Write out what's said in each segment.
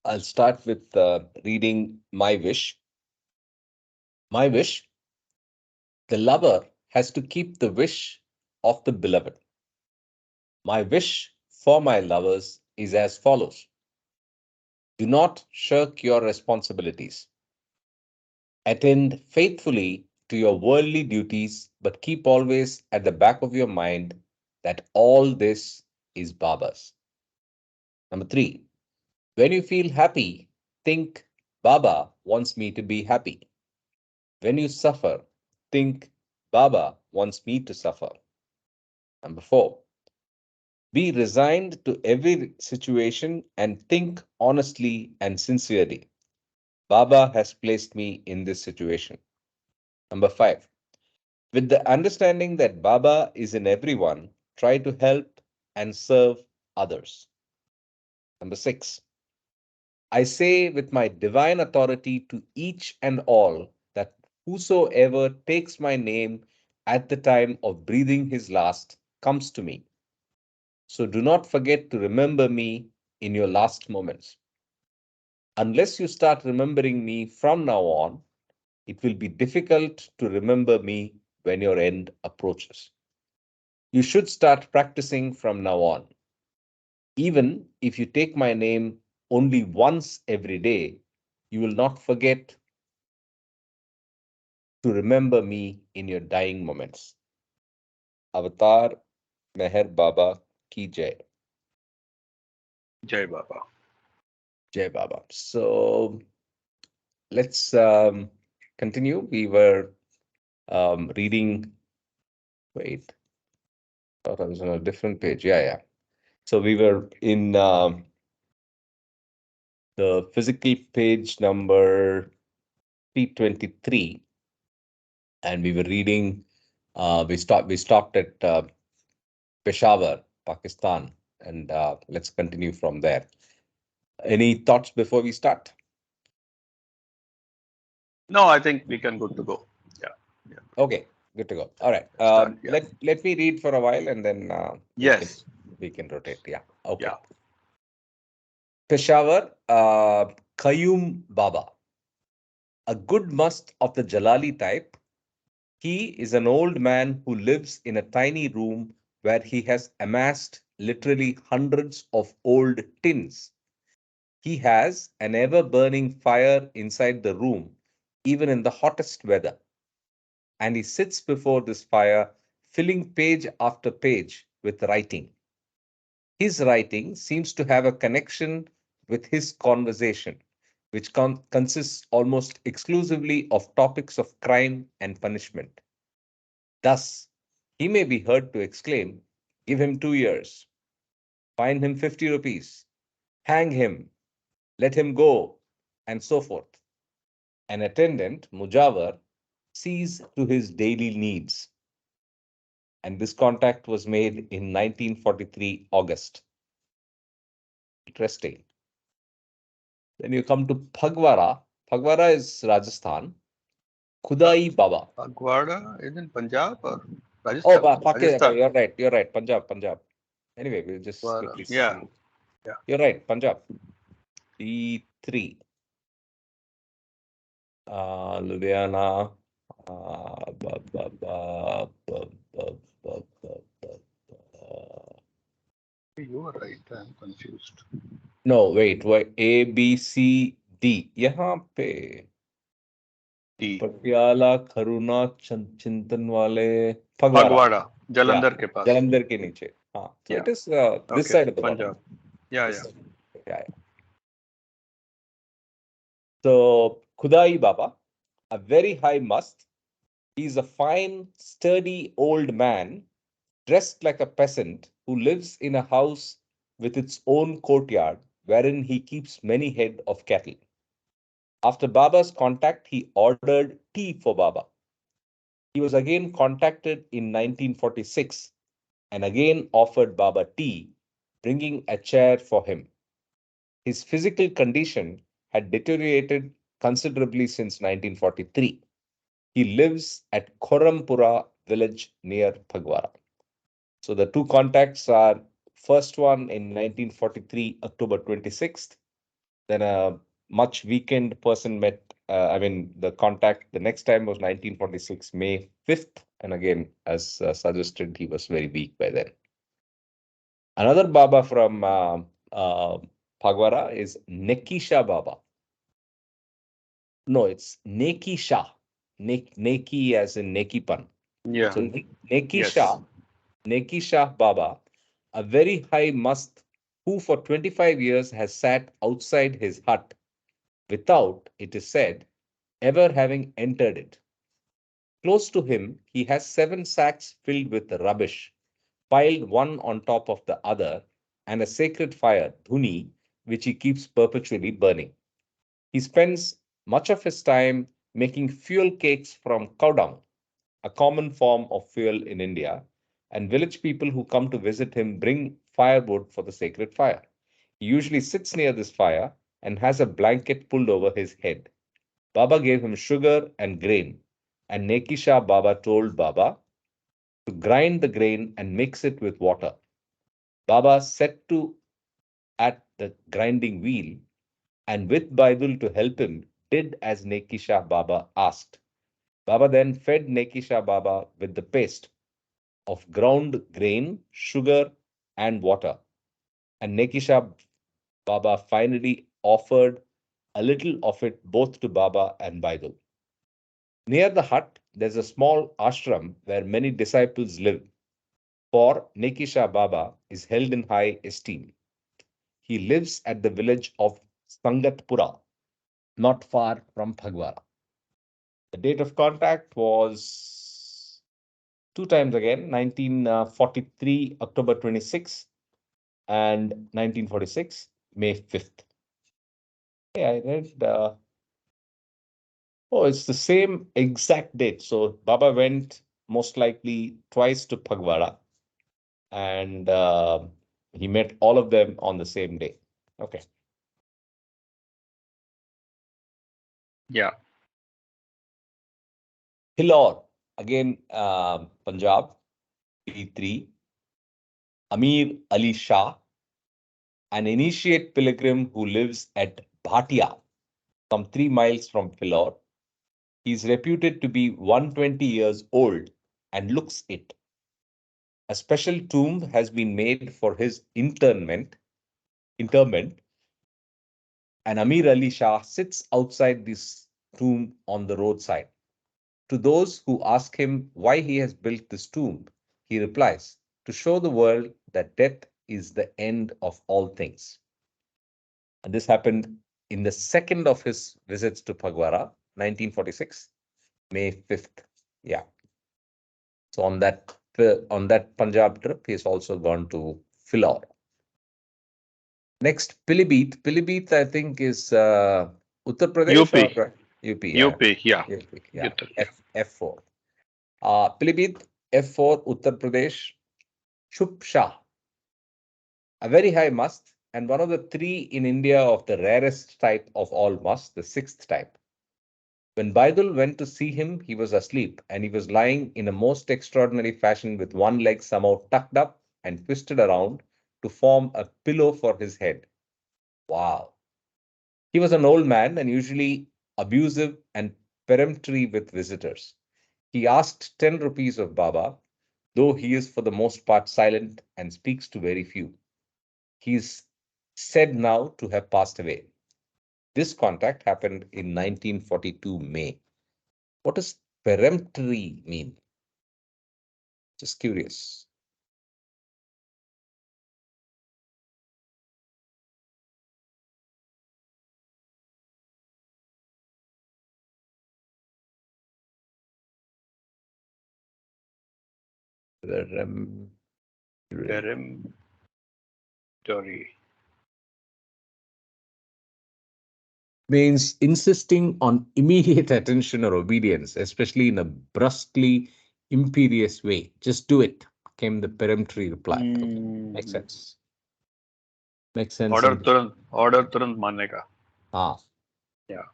I'll start with reading my wish. My wish, the lover has to keep the wish of the beloved. My wish for my lovers is as follows. Do not shirk your responsibilities. Attend faithfully to your worldly duties, but keep always at the back of your mind that all this is Baba's. Number three, when you feel happy, think Baba wants me to be happy. When you suffer, think Baba wants me to suffer. Number four, be resigned to every situation and think honestly and sincerely. Baba has placed me in this situation. Number five, with the understanding that Baba is in everyone, try to help and serve others. Number six, I say with my divine authority to each and all that whosoever takes my name at the time of breathing his last comes to me. So do not forget to remember me in your last moments. Unless you start remembering me from now on, it will be difficult to remember me when your end approaches. You should start practicing from now on. Even if you take my name only once every day, you will not forget to remember me in your dying moments. Avatar Meher Baba Ki Jai. Jai Baba. Jai Baba. So let's continue. We were reading, wait, thought I was on a different page. Yeah, yeah. So we were in the physical page number 323, and we were reading. We stopped at Peshawar, Pakistan, and let's continue from there. Any thoughts before we start? No, I think we can good to go. Yeah. Yeah. Okay, good to go. All right. Start. Yeah. Let me read for a while, and then we can Yes. rotate. Yeah. Okay. Yeah. Peshawar, Qayyum Baba, a good must of the Jalali type. He is an old man who lives in a tiny room where he has amassed literally hundreds of old tins. He has an ever burning fire inside the room, even in the hottest weather. And he sits before this fire, filling page after page with writing. His writing seems to have a connection with his conversation, which consists almost exclusively of topics of crime and punishment. Thus, he may be heard to exclaim, give him 2 years, fine him 50 rupees, hang him, let him go, and so forth. An attendant, Mujawar, sees to his daily needs. And this contact was made in 1943 August. Interesting. Then you come to Phagwara. Phagwara is Rajasthan. Khudai Baba. Pagwada is in Punjab or Oh, Rajasthan? Okay, Rajasthan. you're right. You're right. Punjab, Punjab. Anyway, we'll just Pagwara. quickly Yeah. see. Yeah. You're right, Punjab. D3. Ludhiana. Ba, ba, ba, ba, ba, ba, ba, ba. You are right. I'm confused. No, wait. A, B, C, D. यहाँ पे D. Patiala खरुना चिंतन वाले Phagwara. Pagwada. Yeah, Jalandhar ke paas. Jalandhar के नीचे. हाँ, so Yeah. it is this Okay. side of the border. Punjab. Yeah. This Yeah. side. Yeah, yeah. So Khudai Baba, a very high must. He's a fine, sturdy old man dressed like a peasant who lives in a house with its own courtyard wherein he keeps many head of cattle. After Baba's contact, he ordered tea for Baba. He was again contacted in 1946 and again offered Baba tea, bringing a chair for him. His physical condition had deteriorated considerably since 1943. He lives at Khorampura village near Phagwara. So the two contacts are first one in 1943, October 26th, Then a much weakened person met, the contact the next time was 1946, May 5th. And again, as suggested, he was very weak by then. Another Baba from Phagwara is Nekisha Baba. No, it's Neki Shah. Neki as in Nekipan. Yeah. So Neki Yes. Shah, Neki Shah Baba, a very high mast who for 25 years has sat outside his hut without, it is said, ever having entered it. Close to him, he has 7 sacks filled with rubbish, piled one on top of the other, and a sacred fire, dhuni, which he keeps perpetually burning. He spends much of his time making fuel cakes from cow dung, a common form of fuel in India, and village people who come to visit him bring firewood for the sacred fire. He usually sits near this fire and has a blanket pulled over his head. Baba gave him sugar and grain, and Nekisha Baba told Baba to grind the grain and mix it with water. Baba set to at the grinding wheel and with Bible to help him did as Nekisha Baba asked. Baba then fed Nekisha Baba with the paste of ground grain, sugar, and water. And Nekisha Baba finally offered a little of it both to Baba and Bible. Near the hut, there's a small ashram where many disciples live, for Nekisha Baba is held in high esteem. He lives at the village of Sangatpura, not far from Phagwara. The date of contact was two times again, 1943, October 26, and 1946, May 5th. Yeah, I read, oh, it's the same exact date. So Baba went most likely twice to Phagwara, and he met all of them on the same day. Okay. Yeah. Hillor, again, Punjab, P3, Amir Ali Shah, an initiate pilgrim who lives at Bhatia, some 3 miles from Philor. He is reputed to be 120 years old and looks it. A special tomb has been made for his interment, and Amir Ali Shah sits outside this tomb on the roadside. To those who ask him why he has built this tomb, he replies, to show the world that death is the end of all things. And this happened in the second of his visits to Phagwara, 1946, May 5th. Yeah. So on that Punjab trip, he's also gone to Philor. Next, Pilibhit. Pilibhit, I think, is Uttar Pradesh UP. or UP. Yeah. UP. Yeah. UP, yeah. Uttar, yeah. F4. Pilibhit, F4, Uttar Pradesh, Chup Shah, a very high mast and one of the 3 in India of the rarest type of all musts, the 6th type. When Baidul went to see him, he was asleep and he was lying in a most extraordinary fashion with one leg somehow tucked up and twisted around to form a pillow for his head. Wow. He was an old man and usually abusive and peremptory with visitors. He asked 10 rupees of Baba, though he is for the most part silent and speaks to very few. He is said now to have passed away. This contact happened in 1942 May. What does peremptory mean? Just curious. Peremptory Peremptory. means insisting on immediate attention or obedience, especially in a brusquely imperious way. Just do it, came the peremptory reply. Okay, makes sense. Makes sense. Order तुरंत मानने का. Ah, Yeah.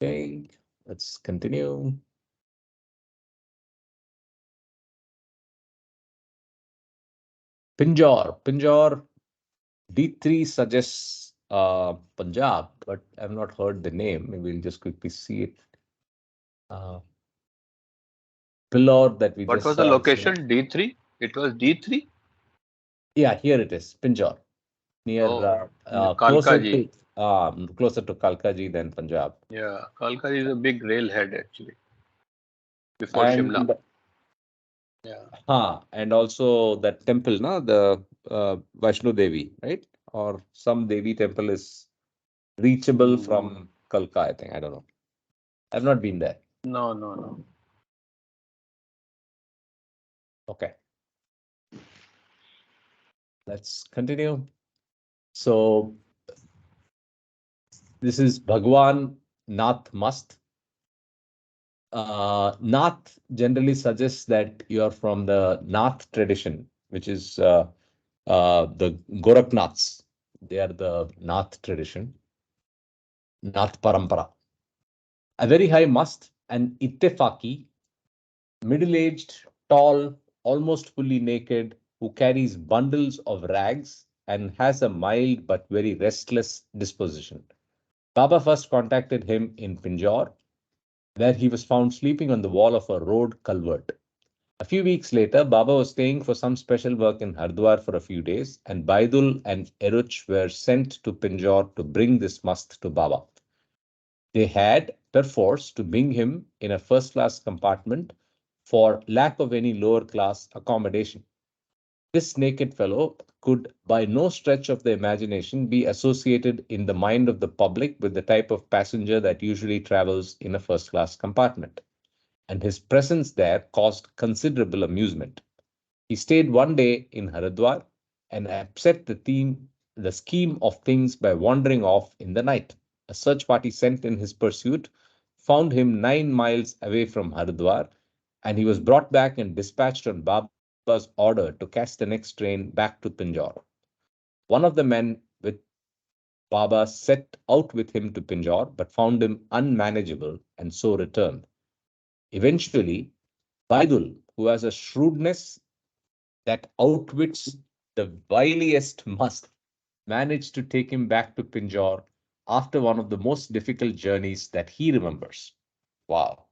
okay, let's continue. Pinjor. D3 suggests Punjab, but I've not heard the name. Maybe we'll just quickly see it. Uh, Pillar that we What just was the saw. location? D3? It was D3? Yeah, here it is, Pinjore, near Oh, closer Kalkaji. to Kalkaji than Punjab. Yeah, Kalkaji is a big railhead actually before Shimla. And Yeah. and also that temple, no, the Vaishno Devi, right? Or some Devi temple is reachable Hmm. from Kalka, I think. I don't know. I've not been there. No, no, no. Okay, let's continue. So this is Bhagwan Nath Mast. Nath generally suggests that you're from the Nath tradition, which is the Gorakhnaths. They are the Nath tradition, Nath Parampara. A very high mast, an Ittefaki, middle-aged, tall, almost fully naked, who carries bundles of rags and has a mild but very restless disposition. Baba first contacted him in Pinjore, where he was found sleeping on the wall of a road culvert. A few weeks later, Baba was staying for some special work in Hardwar for a few days, and Baidul and Eruch were sent to Pinjore to bring this must to Baba. They had, perforce, to bring him in a first class compartment for lack of any lower class accommodation. This naked fellow could, by no stretch of the imagination, be associated in the mind of the public with the type of passenger that usually travels in a first class compartment, and his presence there caused considerable amusement. He stayed one day in Haridwar and upset the scheme of things by wandering off in the night. A search party sent in his pursuit found him 9 miles away from Haridwar, and he was brought back and dispatched on Baba's order to catch the next train back to Pinjore. One of the men with Baba set out with him to Pinjore, but found him unmanageable and so returned. Eventually, Baidul, who has a shrewdness that outwits the wiliest must, managed to take him back to Pinjore after one of the most difficult journeys that he remembers. Wow.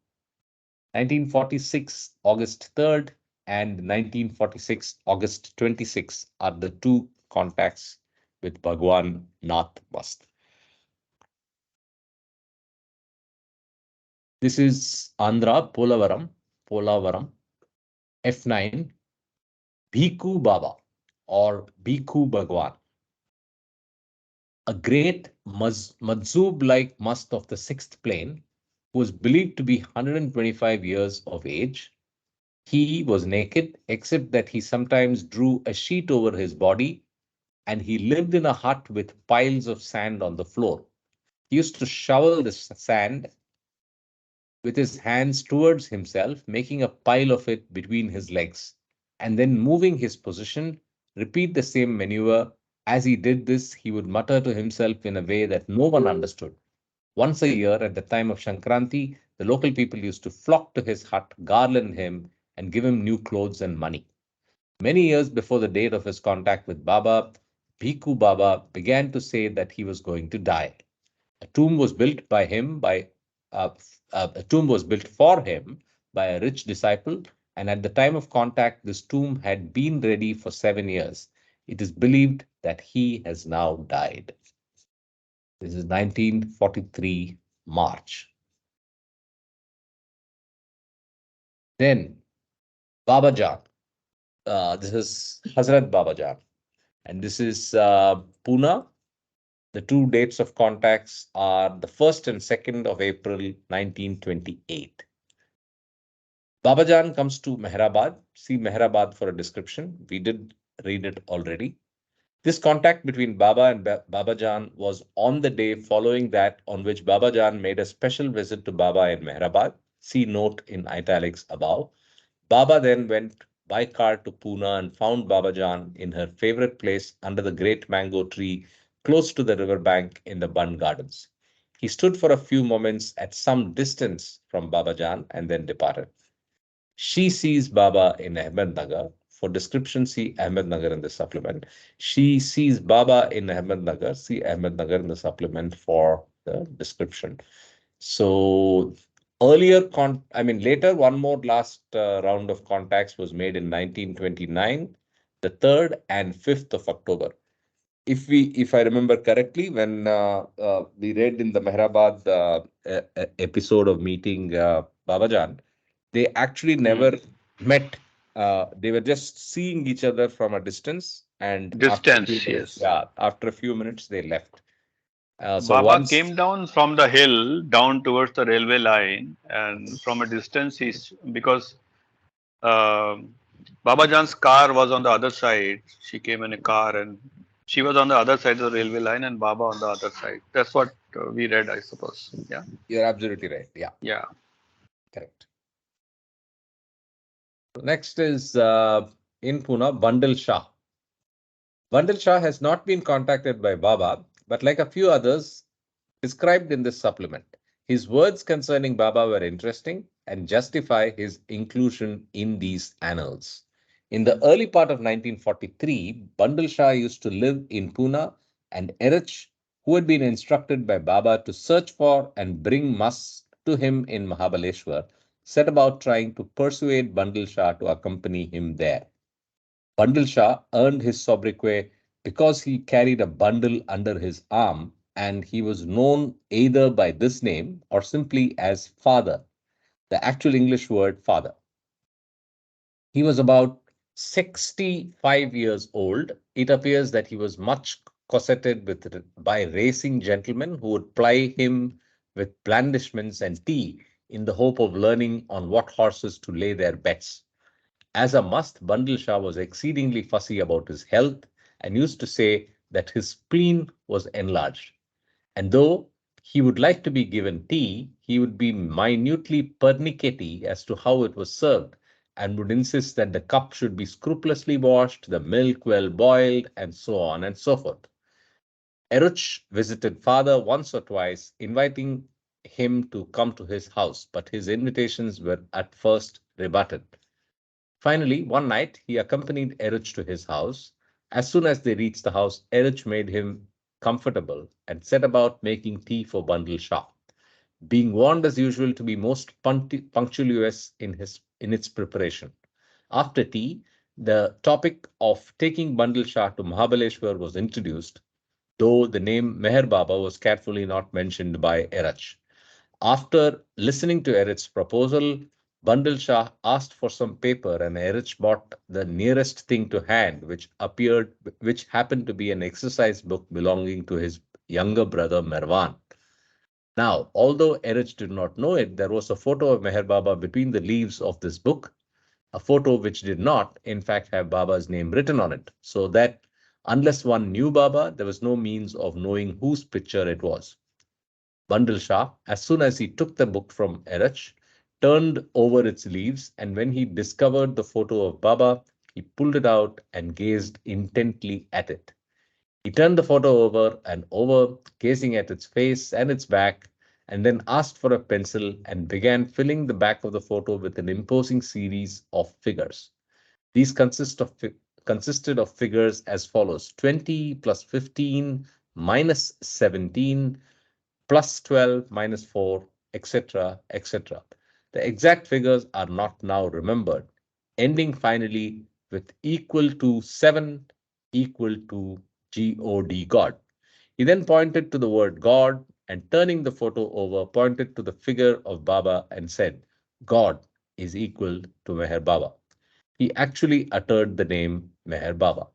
1946, August 3rd, and 1946, August 26th are the two contacts with Bhagwan Nath Mast. This is Andhra, Polavaram, F9, Bhiku Baba or Bhiku Bhagwan, a great Madzub-like must of the sixth plane, who was believed to be 125 years of age. He was naked, except that he sometimes drew a sheet over his body, and he lived in a hut with piles of sand on the floor. He used to shovel the sand with his hands towards himself, making a pile of it between his legs, and then moving his position, repeat the same maneuver. As he did this, he would mutter to himself in a way that no one understood. Once a year, at the time of Shankranti, the local people used to flock to his hut, garland him, and give him new clothes and money. Many years before the date of his contact with Baba, Bhiku Baba began to say that he was going to die. A tomb was built by him by uh, a tomb was built for him by a rich disciple, and at the time of contact, this tomb had been ready for 7 years. It is believed that he has now died. This is 1943 March. Then Baba Jan. This is Hazrat Baba Jan, and this is Pune. The two dates of contacts are the 1st and 2nd of April 1928. Babajan comes to Mehrabad. See Mehrabad for a description. We did read it already. This contact between Baba and Babajan was on the day following that on which Babajan made a special visit to Baba in Mehrabad. See note in italics above. Baba then went by car to Pune and found Babajan in her favorite place under the great mango tree close to the river bank in the Bund Gardens. He stood for a few moments at some distance from Babajan and then departed. She sees Baba in Ahmednagar, For description, see Ahmednagar in the supplement. She sees Baba in Ahmednagar. See Ahmednagar in the supplement for the description. So later, one more last round of contacts was made in 1929, the 3rd and 5th of October. If I remember correctly, when we read in the Mehrabad episode of meeting Babajan, they actually never met. They were just seeing each other from a distance, and after a few Distance, minutes, yes. yeah, after a few minutes, they left. So Baba once, came down from the hill down towards the railway line, and from a distance, because Baba Jan's car was on the other side. She came in a car, and she was on the other side of the railway line, and Baba on the other side. That's what we read, I suppose. Yeah, you're absolutely right. Yeah, yeah. correct. Next is in Pune, Bandal Shah. Bandal Shah has not been contacted by Baba, but like a few others described in this supplement, his words concerning Baba were interesting and justify his inclusion in these annals. In the early part of 1943, Bandal Shah used to live in Pune, and Erich, who had been instructed by Baba to search for and bring Masts to him in Mahabaleshwar, set about trying to persuade Bandal Shah to accompany him there. Bandal Shah earned his sobriquet because he carried a bundle under his arm, and he was known either by this name or simply as Father, the actual English word father. He was about 65 years old. It appears that he was much cosseted by racing gentlemen who would ply him with blandishments and tea in the hope of learning on what horses to lay their bets. As a must, Bandal Shah was exceedingly fussy about his health and used to say that his spleen was enlarged. And though he would like to be given tea, he would be minutely pernickety as to how it was served and would insist that the cup should be scrupulously washed, the milk well boiled, and so on and so forth. Eruch visited father once or twice, inviting him to come to his house, but his invitations were at first rebutted. Finally, one night, he accompanied Erich to his house. As soon as they reached the house, Erich made him comfortable and set about making tea for Bandal Shah, being warned as usual to be most punctilious in its preparation. After tea, the topic of taking Bandal Shah to Mahabaleshwar was introduced, though the name Meher Baba was carefully not mentioned by Erich. After listening to Erich's proposal, Bandal Shah asked for some paper, and Erich bought the nearest thing to hand, which happened to be an exercise book belonging to his younger brother Merwan. Now, although Erich did not know it, there was a photo of Meher Baba between the leaves of this book, a photo which did not, in fact, have Baba's name written on it, so that unless one knew Baba, there was no means of knowing whose picture it was. Bandal Shah, as soon as he took the book from Erech, turned over its leaves, and when he discovered the photo of Baba, he pulled it out and gazed intently at it. He turned the photo over and over, gazing at its face and its back, and then asked for a pencil and began filling the back of the photo with an imposing series of figures. These consisted of figures as follows: 20 plus 15 minus 17 plus 12 minus 4, etc., etc. The exact figures are not now remembered, ending finally with equal to 7 equal to God, God. He then pointed to the word God and turning the photo over, pointed to the figure of Baba and said, God is equal to Meher Baba. He actually uttered the name Meher Baba.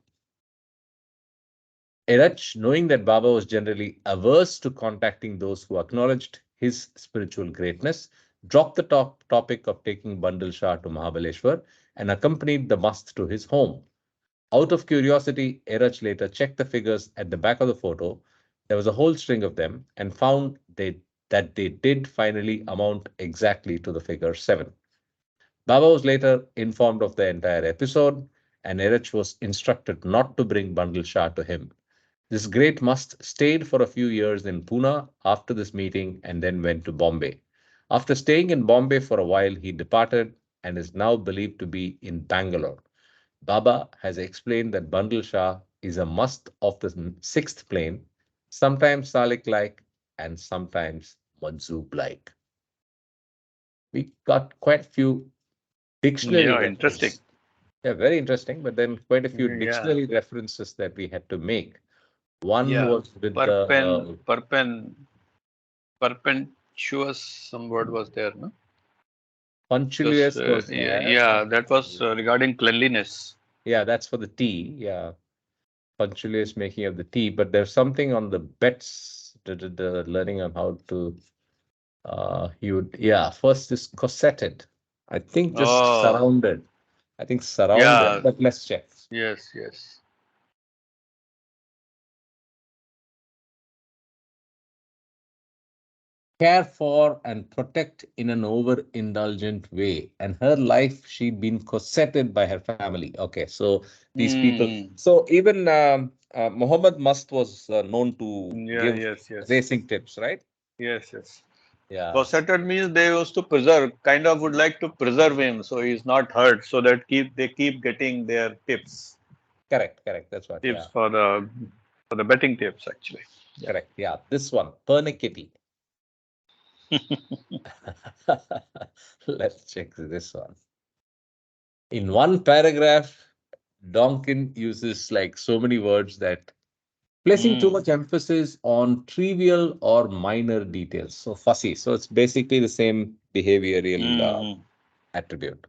Erach, knowing that Baba was generally averse to contacting those who acknowledged his spiritual greatness, dropped the topic of taking Bandal Shah to Mahabaleshwar and accompanied the Mast to his home. Out of curiosity, Erach later checked the figures at the back of the photo. There was a whole string of them and found that they did finally amount exactly to the figure 7. Baba was later informed of the entire episode, and Erach was instructed not to bring Bandal Shah to him. This great Must stayed for a few years in Pune after this meeting and then went to Bombay. After staying in Bombay for a while, he departed and is now believed to be in Bangalore. Baba has explained that Bundle Shah is a must of the sixth plane, sometimes Salik-like and sometimes Majzoob-like. We got quite a few dictionary Yeah, interesting. references. Yeah, very interesting, but then quite a few Yeah, dictionary references that we had to make. One yeah. was with Perpen, the perpen, perpentuous. Some word was there, no? Because punctilious was there. yeah, that was regarding cleanliness. Yeah, that's for the tea. Yeah, punctilious making of the tea. But there's something on the bets, the learning on how to, you would, yeah, first is corseted. I think just Oh, surrounded. I think surrounded, yeah. but let's check. Yes, yes. Care for and protect in an overindulgent way. And her life, she'd been corseted by her family. Okay, so these people. Hmm. So even Muhammad Mast was known to Yeah, give yes, yes. racing tips, right? Yes, yes. Yeah, Cossetted means they used to preserve, kind of would like to preserve him so he's not hurt, so that they keep getting their tips, correct, correct. That's what. tips Yeah, for the betting tips actually. Yeah. correct. Yeah, this one, pernickety. Let's check this one. In one paragraph, Donkin uses like so many words that placing too Mm. much emphasis on trivial or minor details. So fussy. So it's basically the same behavioral Mm. attribute.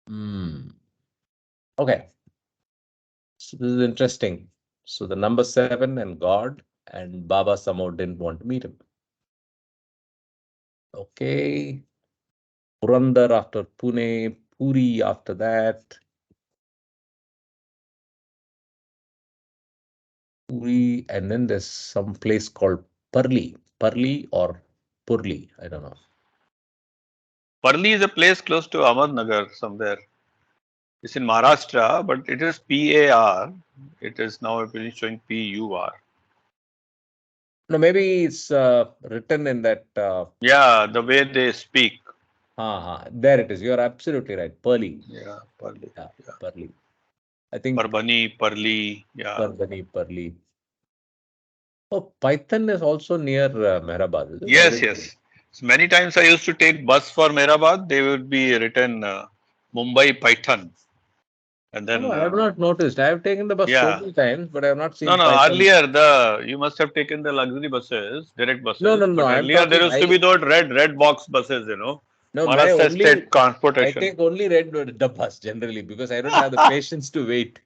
Hmm. Okay. So this is interesting. So the number seven and God and Baba somehow didn't want to meet him. Okay. Purandar after Pune, Puri after that. Puri, and then there's some place called Parli or Purli. I don't know. Parli is a place close to Ahmednagar somewhere. It's in Maharashtra, but it is PAR. It is now really showing PUR. No, maybe it's written in that. Yeah, the way they speak. There it is. You're absolutely right. Pearly. Yeah, Parli. Yeah, Yeah. Pearly. I think Parbani, Parli. Yeah. Parbani, Pearly. Oh, Python is also near Mehrabad, is it? I Yes, didn't know. yes. So many times I used to take bus for Mehrabad. They would be written Mumbai Python, and No, no, then I have not noticed. I have taken the bus so yeah. many times, but I have not No, seen no. Python. Earlier, you must have taken the luxury buses, direct No, no, buses. no. But I'm earlier there talking. used to be those red box buses. No, my Maharashtra only. State I Transportation. take only red the bus generally because I don't have the patience to wait.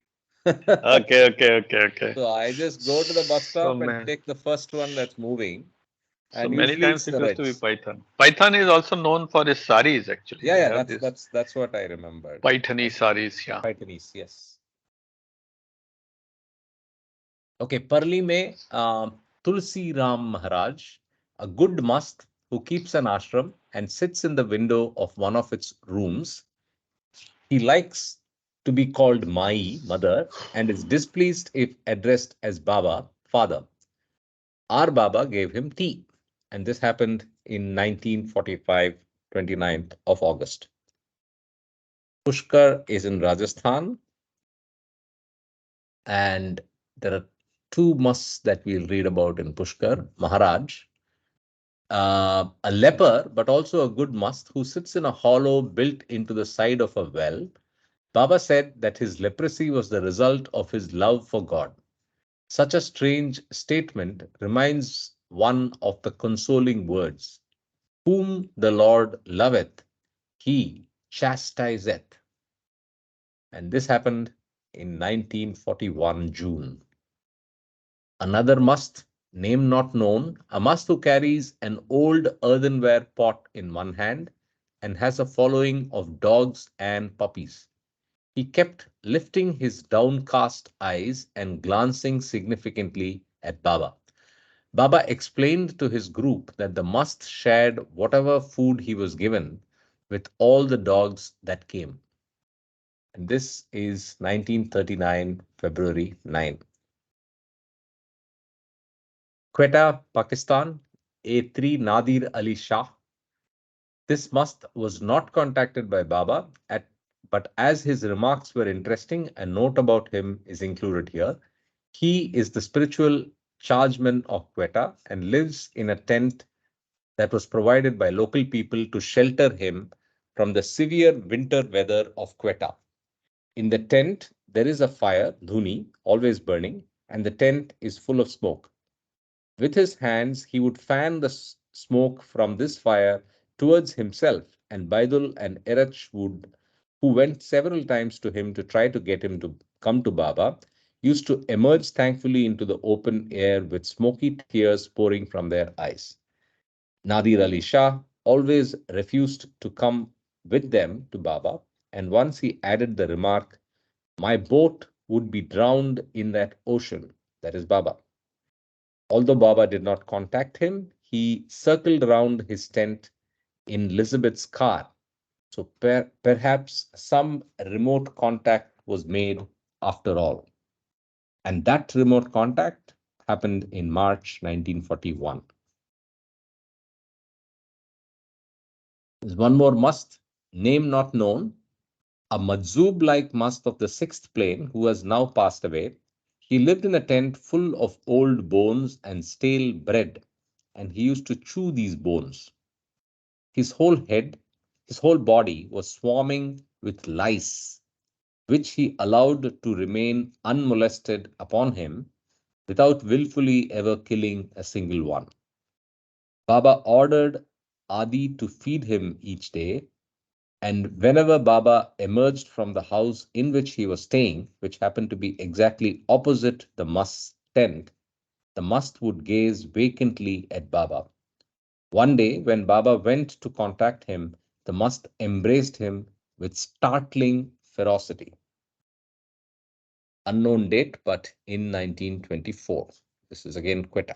Okay, okay, okay, okay. So I just go to the bus So stop and man, take the first one that's moving, so and many usually times it's it the used to be reds. Python. Python is also known for its saris. Actually, Yeah, they yeah, have that's this that's that's what I remembered. Pythoni saris. Yeah. Pythonese, yes. Okay, Parli में Tulsi Ram Maharaj, a good must who keeps an ashram and sits in the window of one of its rooms. He likes to be called Mai, mother, and is displeased if addressed as Baba, father. Our Baba gave him tea, and this happened in 1945, 29th of August. Pushkar is in Rajasthan, and there are two musts that we'll read about in Pushkar. Maharaj, a leper, but also a good must who sits in a hollow built into the side of a well. Baba said that his leprosy was the result of his love for God. Such a strange statement reminds one of the consoling words, whom the Lord loveth, he chastiseth. And this happened in 1941 June. Another must, name not known, a must who carries an old earthenware pot in one hand and has a following of dogs and puppies. He kept lifting his downcast eyes and glancing significantly at Baba. Baba explained to his group that the must shared whatever food he was given with all the dogs that came. And this is 1939, February 9. Quetta, Pakistan, A3 Nadir Ali Shah. This must was not contacted by Baba, but as his remarks were interesting, a note about him is included here. He is the spiritual chargeman of Quetta and lives in a tent that was provided by local people to shelter him from the severe winter weather of Quetta. In the tent, there is a fire, dhuni, always burning, and the tent is full of smoke. With his hands, he would fan the smoke from this fire towards himself, and Baidul and Erach would, who went several times to him to try to get him to come to Baba, used to emerge thankfully into the open air with smoky tears pouring from their eyes. Nadir Ali Shah always refused to come with them to Baba, and once he added the remark, "My boat would be drowned in that ocean," that is Baba. Although Baba did not contact him, he circled around his tent in Elizabeth's car. So perhaps some remote contact was made after all. And that remote contact happened in March 1941. There's one more mast, name not known, a Majzoob-like mast of the sixth plane who has now passed away. He lived in a tent full of old bones and stale bread, and he used to chew these bones. His whole head, his whole body was swarming with lice, which he allowed to remain unmolested upon him without willfully ever killing a single one. Baba ordered Adi to feed him each day, and whenever Baba emerged from the house in which he was staying, which happened to be exactly opposite the mast's tent, the mast would gaze vacantly at Baba. One day, when Baba went to contact him, the mast embraced him with startling ferocity. Unknown date, but in 1924. This is again Quetta.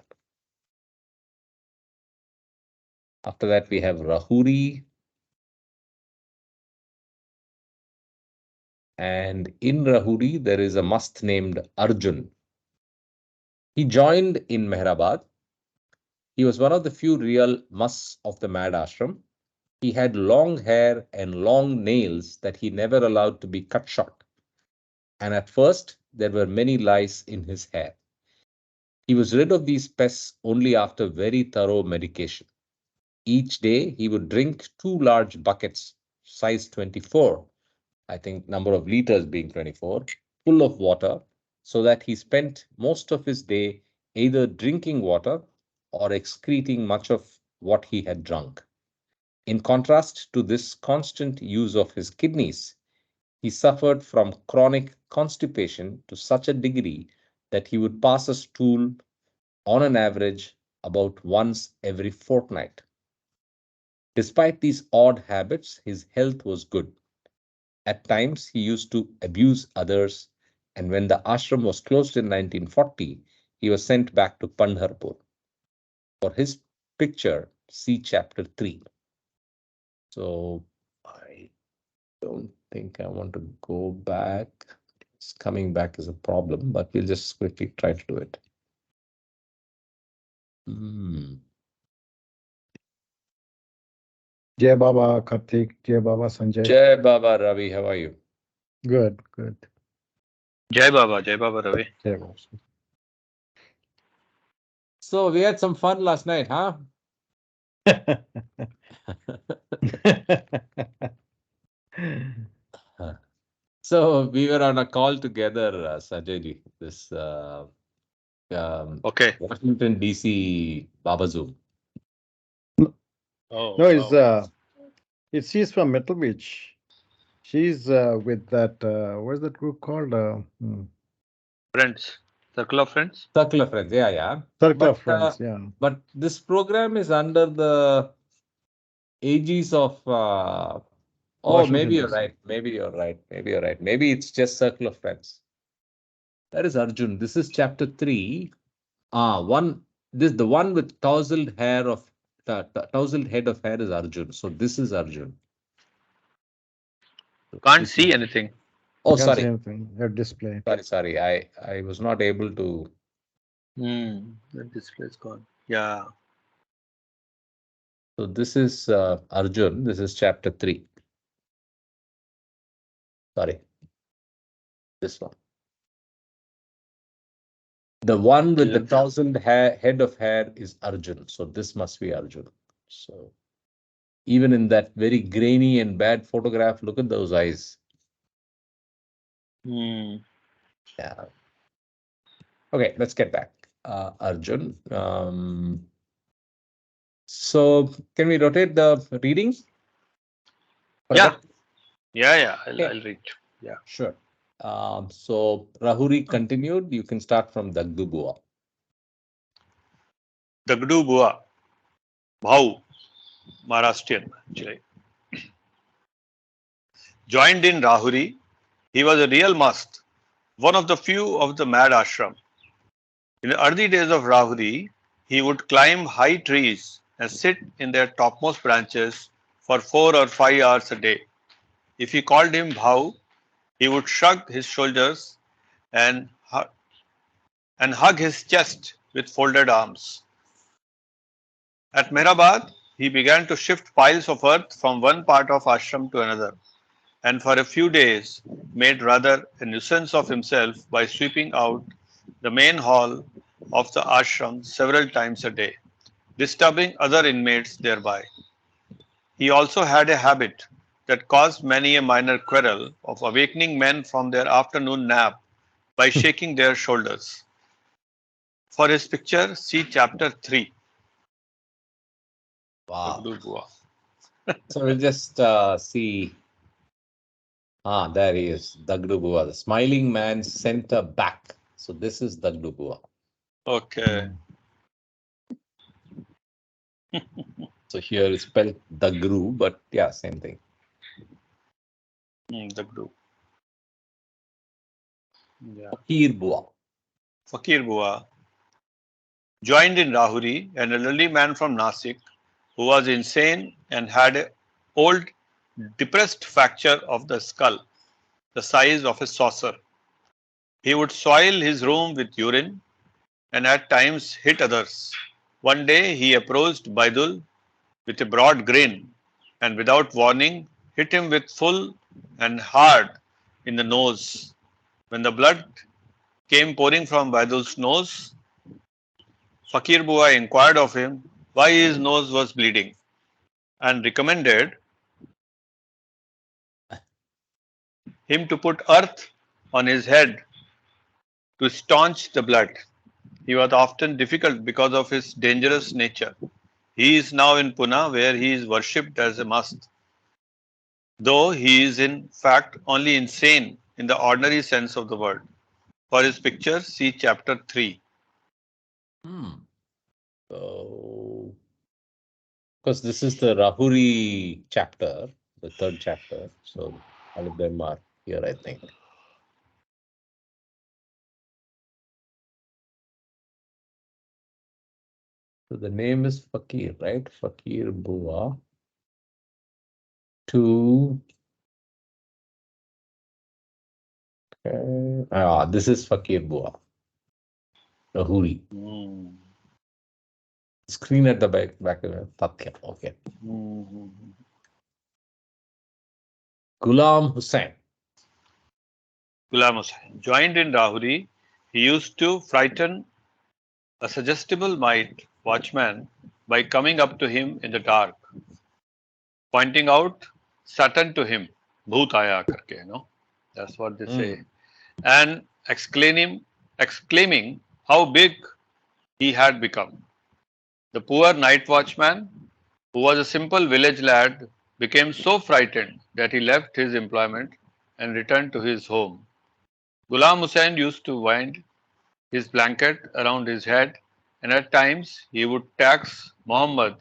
After that, we have Rahuri. And in Rahuri, there is a mast named Arjun. He joined in Mehrabad. He was one of the few real musts of the Mad Ashram. He had long hair and long nails that he never allowed to be cut short. And at first, there were many lice in his hair. He was rid of these pests only after very thorough medication. Each day, he would drink 2 large buckets, size 24, I think number of liters being 24, full of water, so that he spent most of his day either drinking water or excreting much of what he had drunk. In contrast to this constant use of his kidneys, he suffered from chronic constipation to such a degree that he would pass a stool on an average about once every fortnight. Despite these odd habits, his health was good. At times, he used to abuse others, and when the ashram was closed in 1940, he was sent back to Pandharpur. For his picture, see chapter 3. So I don't think I want to go back. It's coming back is a problem, but we'll just quickly try to do it. Jai Baba Karthik, Jai Baba Sanjay. Jai Baba Ravi, how are you? Good, good. Jai Baba Ravi. Jai Baba. So we had some fun last night, huh? So we were on a call together, Sanjay ji, this Okay. Washington DC Baba Zoom. Oh, No, wow. she's from Metal Beach. She's with that. What's that group called? Friends. Circle of Friends? Circle of Friends, yeah. Circle of Friends. Yeah. But this program is under the aegis of. Washington, maybe you're DC. right. Maybe you're right. Maybe it's just Circle of Friends. That is Arjun. This is chapter 3. The one with tousled head of hair is Arjun. So this is Arjun. Can't see anything. Oh, Can't see sorry. anything. Your display. Sorry. I was not able to. The display is gone. Yeah. So this is Arjun. This is chapter 3. Sorry, this one. The one with the 1,000 head of hair is Arjun. So this must be Arjun. So even in that very grainy and bad photograph, look at those eyes. Hmm. Yeah. Okay, let's get back. Arjun. So can we rotate the reading? Yeah. Yeah. Okay. I'll read. Yeah. Sure. So Rahuri continued. You can start from Dagdubua. Dagdu Bua, Bhau, Maharashtrian, actually. Joined in Rahuri, he was a real mast, one of the few of the mad ashram. In the early days of Rahuri, he would climb high trees and sit in their topmost branches for 4 or 5 hours a day. If you called him Bhau, he would shrug his shoulders and hug his chest with folded arms. At Mehrabad, he began to shift piles of earth from one part of ashram to another, and for a few days made rather a nuisance of himself by sweeping out the main hall of the ashram several times a day, disturbing other inmates thereby. He also had a habit that caused many a minor quarrel of awakening men from their afternoon nap by shaking their shoulders. For his picture, see chapter 3. Wow. So we'll just see. There he is, Dagdubua, the smiling man center back. So this is Dagdubua. Okay. So here is spelled Dagru, but yeah, same thing. The group. Yeah. Fakir Bua. Fakir Bua joined in Rahuri, an elderly man from Nasik who was insane and had an old depressed fracture of the skull, the size of a saucer. He would soil his room with urine and at times hit others. One day he approached Baidul with a broad grin and without warning hit him with full and hard in the nose. When the blood came pouring from Baidul's nose, Fakir Bua inquired of him why his nose was bleeding and recommended him to put earth on his head to staunch the blood. He was often difficult because of his dangerous nature. He is now in Pune where he is worshipped as a mast, though he is in fact only insane in the ordinary sense of the word. For his picture, see chapter 3. So, because this is the Rahuri chapter, the third chapter. So all of them are here, I think. So the name is Fakir, right? Fakir Bua. This is Fakir Bua. Rahuri. Screen at the back of it. Tatya. Okay. Ghulam Hussain. Ghulam Hussain. Joined in Rahuri, he used to frighten a suggestible night watchman by coming up to him in the dark, pointing out Satan to him, Bhoot aaya karke, that's what they say, and exclaiming how big he had become. The poor night watchman, who was a simple village lad, became so frightened that he left his employment and returned to his home. Ghulam Hussain used to wind his blanket around his head, and at times he would tax Muhammad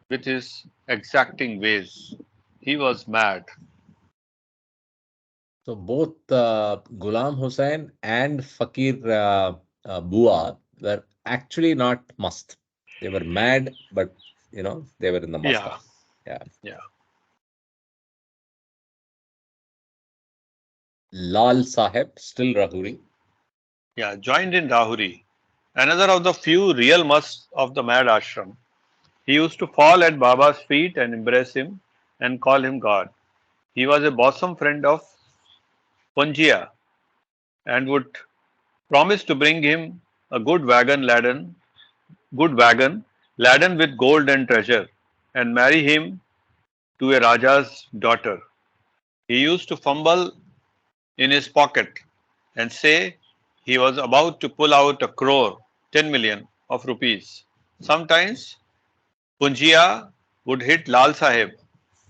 with his exacting ways. He was mad. So both Ghulam Hussain and Fakir Bua were actually not must. They were mad, but they were in the must. Yeah. Lal Sahib, still Rahuri. Yeah, joined in Rahuri, another of the few real musts of the mad ashram. He used to fall at Baba's feet and embrace him and call him God. He was a bosom friend of Punjia and would promise to bring him a good wagon laden with gold and treasure, and marry him to a Raja's daughter. He used to fumble in his pocket and say he was about to pull out a crore, 10 million of rupees. Sometimes Punjia would hit Lal Sahib,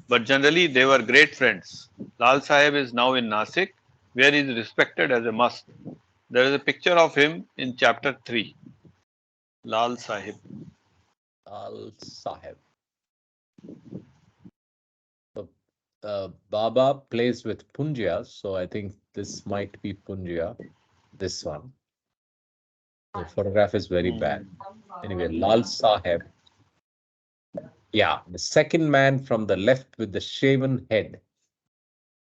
but generally they were great friends. Lal Sahib is now in Nasik, where he is respected as a must. There is a picture of him in chapter 3. Lal Sahib. Al Sahib. So, Baba plays with Punjia, so I think this might be Punjia. This one. The photograph is very bad. Anyway, Lal Sahib. Yeah, the second man from the left with the shaven head.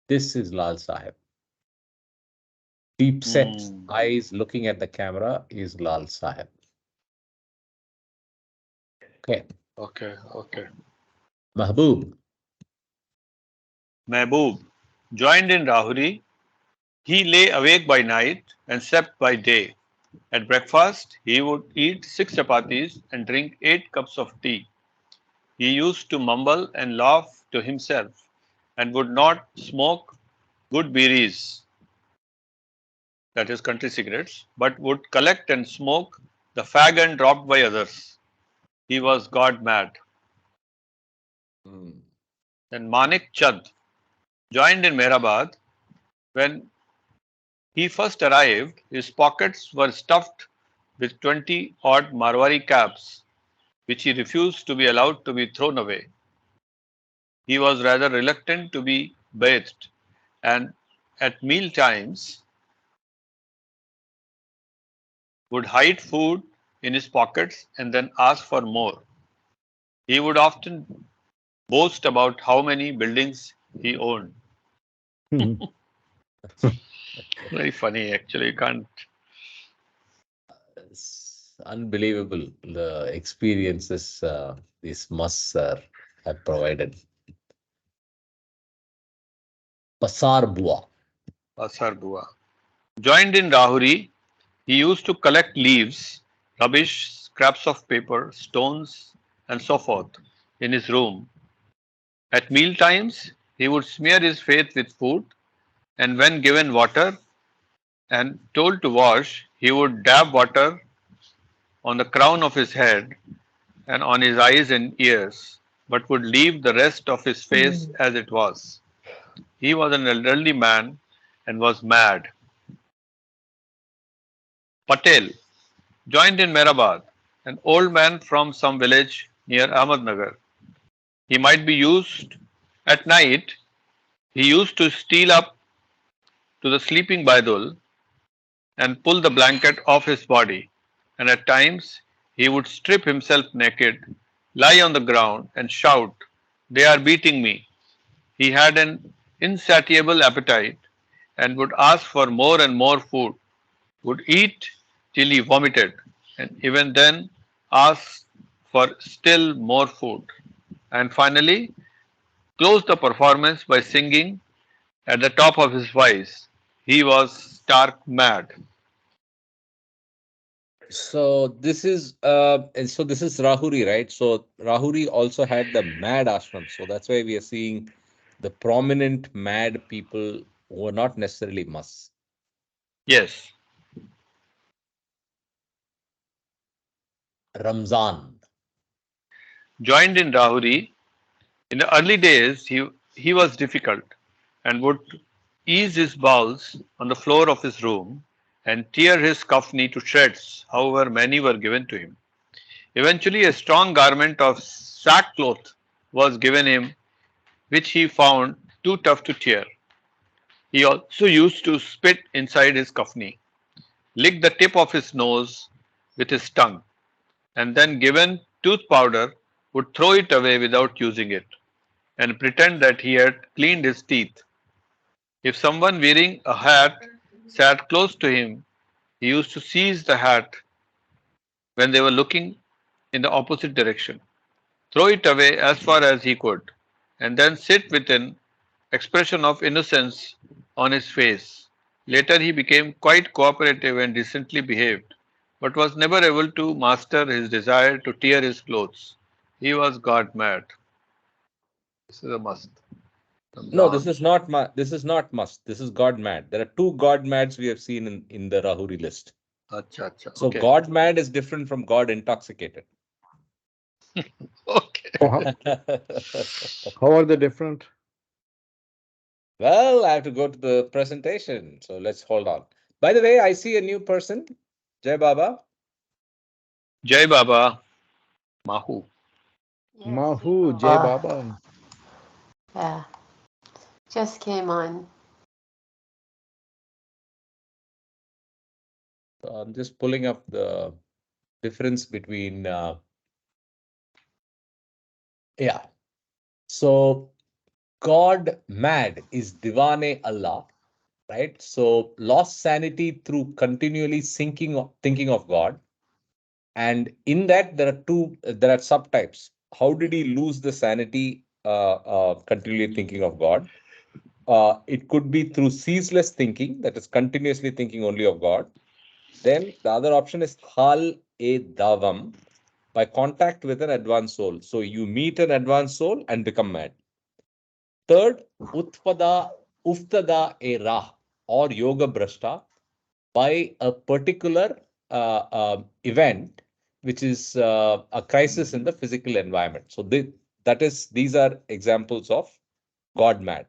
This is Lal Sahib. Deep set eyes looking at the camera is Lal Sahib. Okay. Okay. Mahbub. Mehboob. Joined in Rahuri, he lay awake by night and slept by day. At breakfast, he would eat 6 chapatis and drink 8 cups of tea. He used to mumble and laugh to himself and would not smoke good biris, that is country cigarettes, but would collect and smoke the fag end dropped by others. He was God mad. Then Manik Chand joined in Mehrabad. When he first arrived, his pockets were stuffed with 20 odd Marwari caps, which he refused to be allowed to be thrown away. He was rather reluctant to be bathed, and at meal times would hide food in his pockets and then ask for more. He would often boast about how many buildings he owned. Very funny, actually. You can't. It's unbelievable the experiences these musts have provided. Pasar Bua. Asar Bua. Joined in Rahuri, he used to collect leaves, rubbish, scraps of paper, stones, and so forth in his room. At meal times, he would smear his face with food, and when given water and told to wash, he would dab water on the crown of his head and on his eyes and ears, but would leave the rest of his face as it was. He was an elderly man and was mad. Patel joined in Mehrabad, an old man from some village near Ahmednagar. He might be used at night. He used to steal up to the sleeping Baidul and pull the blanket off his body, and at times he would strip himself naked, lie on the ground, and shout, "They are beating me." He had an insatiable appetite and would ask for more and more food, would eat till he vomited, and even then ask for still more food, and finally closed the performance by singing at the top of his voice. He was stark mad. So this is Rahuri, right? So Rahuri also had the mad ashram. So that's why we are seeing the prominent mad people who are not necessarily musts. Yes. Ramzan. Joined in Rahuri, in the early days he was difficult and would ease his bowels on the floor of his room and tear his kafni to shreds, however many were given to him. Eventually, a strong garment of sackcloth was given him, which he found too tough to tear. He also used to spit inside his kafni, lick the tip of his nose with his tongue, and then given tooth powder, would throw it away without using it and pretend that he had cleaned his teeth. If someone wearing a hat sat close to him, he used to seize the hat when they were looking in the opposite direction, throw it away as far as he could, and then sit with an expression of innocence on his face Later, he became quite cooperative and decently behaved, but was never able to master his desire to tear his clothes. He was God mad. This is a must. No, Number. this is not must. This is God mad. There are two God mads we have seen in the Rahuri list. Acha, acha. So Okay. God mad is different from God intoxicated. Okay. Oh, how are they different? Well, I have to go to the presentation. So let's hold on. By the way, I see a new person. Jai Baba. Jai Baba. Mahu. Yes, Mahu, Jay Jai Baba. Baba. Yeah, just came on. So I'm just pulling up the difference between, yeah. So God mad is Divane Allah, right? So lost sanity through continually thinking of God. And in that, there are subtypes. How did he lose the sanity continually thinking of God? It could be through ceaseless thinking, that is continuously thinking only of God. Then the other option is Hal e Davam, by contact with an advanced soul. So you meet an advanced soul and become mad. Third, Uftada e Rah, or Yoga Brashta, by a particular event, which is a crisis in the physical environment. So these are examples of God mad,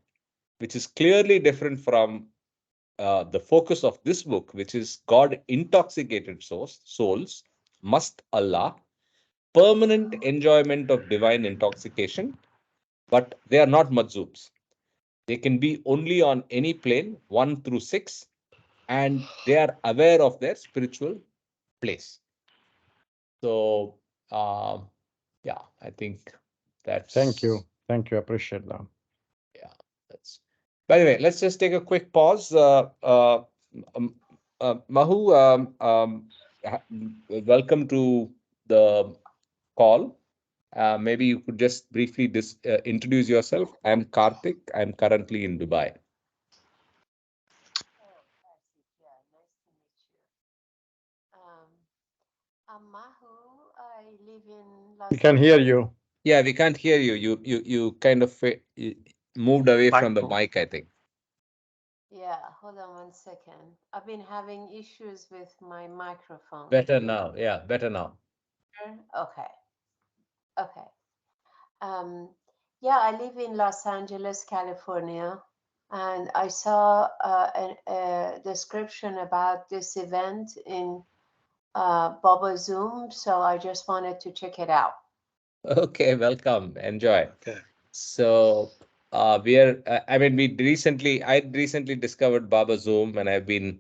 which is clearly different from the focus of this book, which is God intoxicated souls, must Allah, permanent enjoyment of divine intoxication, but they are not majzoobs. They can be only on any plane, 1 through 6, and they are aware of their spiritual place. So, yeah, I think Thank you. that's, Thank you. Appreciate that. yeah, that's. By the way, let's just take a quick pause. Um, Mahu, welcome to the call. Maybe you could just briefly introduce yourself. I'm Karthik. I'm currently in Dubai. Oh, Karthik, yeah, nice to meet you. I'm Mahu. I live in We Los can hear Angeles. you. Yeah, we can't hear you. You kind of moved away from the Micro. mic, I think. Yeah, hold on one second. I've been having issues with my microphone. Better now. Yeah, better now. Okay, okay. Um, yeah, I live in Los Angeles, California, and I saw a description about this event in Bubba Zoom, so I just wanted to check it out. Okay, welcome. Enjoy. Okay. So, I recently discovered Baba Zoom, and I've been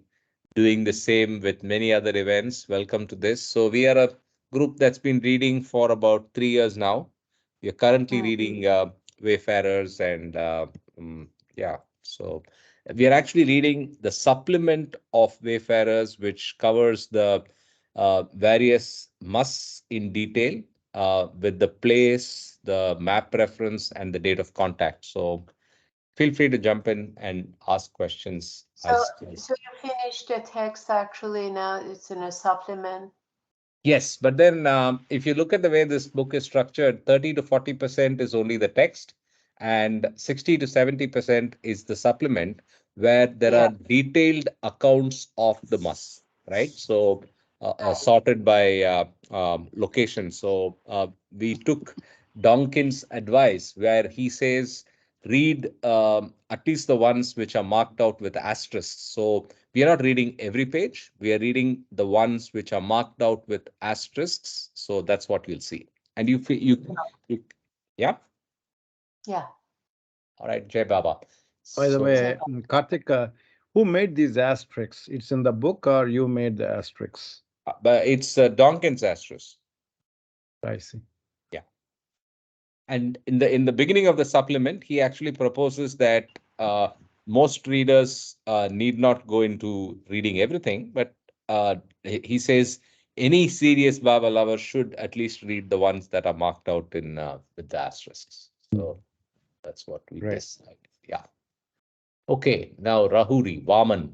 doing the same with many other events. Welcome to this. So, we are a group that's been reading for about 3 years now. We are currently Mm. reading Wayfarers, and yeah, so we are actually reading the supplement of Wayfarers, which covers the various musts in detail, with the place, the map reference, and the date of contact. So feel free to jump in and ask questions So, as so you finished the text actually now it's in a supplement. yes, but then if you look at the way this book is structured, 30 to 40% is only the text, and 60 to 70% is the supplement, where there Yeah, are detailed accounts of the mass, right? So right. sorted by location. So we took Donkin's advice, where he says read at least the ones which are marked out with asterisks. So we are not reading every page. We are reading the ones which are marked out with asterisks. So that's what you'll see. And you yeah. Yeah. All right, Jay Baba. By the So Jay way, Karthik, who made these asterisks? It's in the book or you made the asterisks? but it's Donkin's asterisk. I see. Yeah. And in the beginning of the supplement, he actually proposes that most readers need not go into reading everything, but he says any serious Baba lover should at least read the ones that are marked out in with the asterisks. So that's what we Great. decide. Yeah. Okay. Now Rahuri Vaman.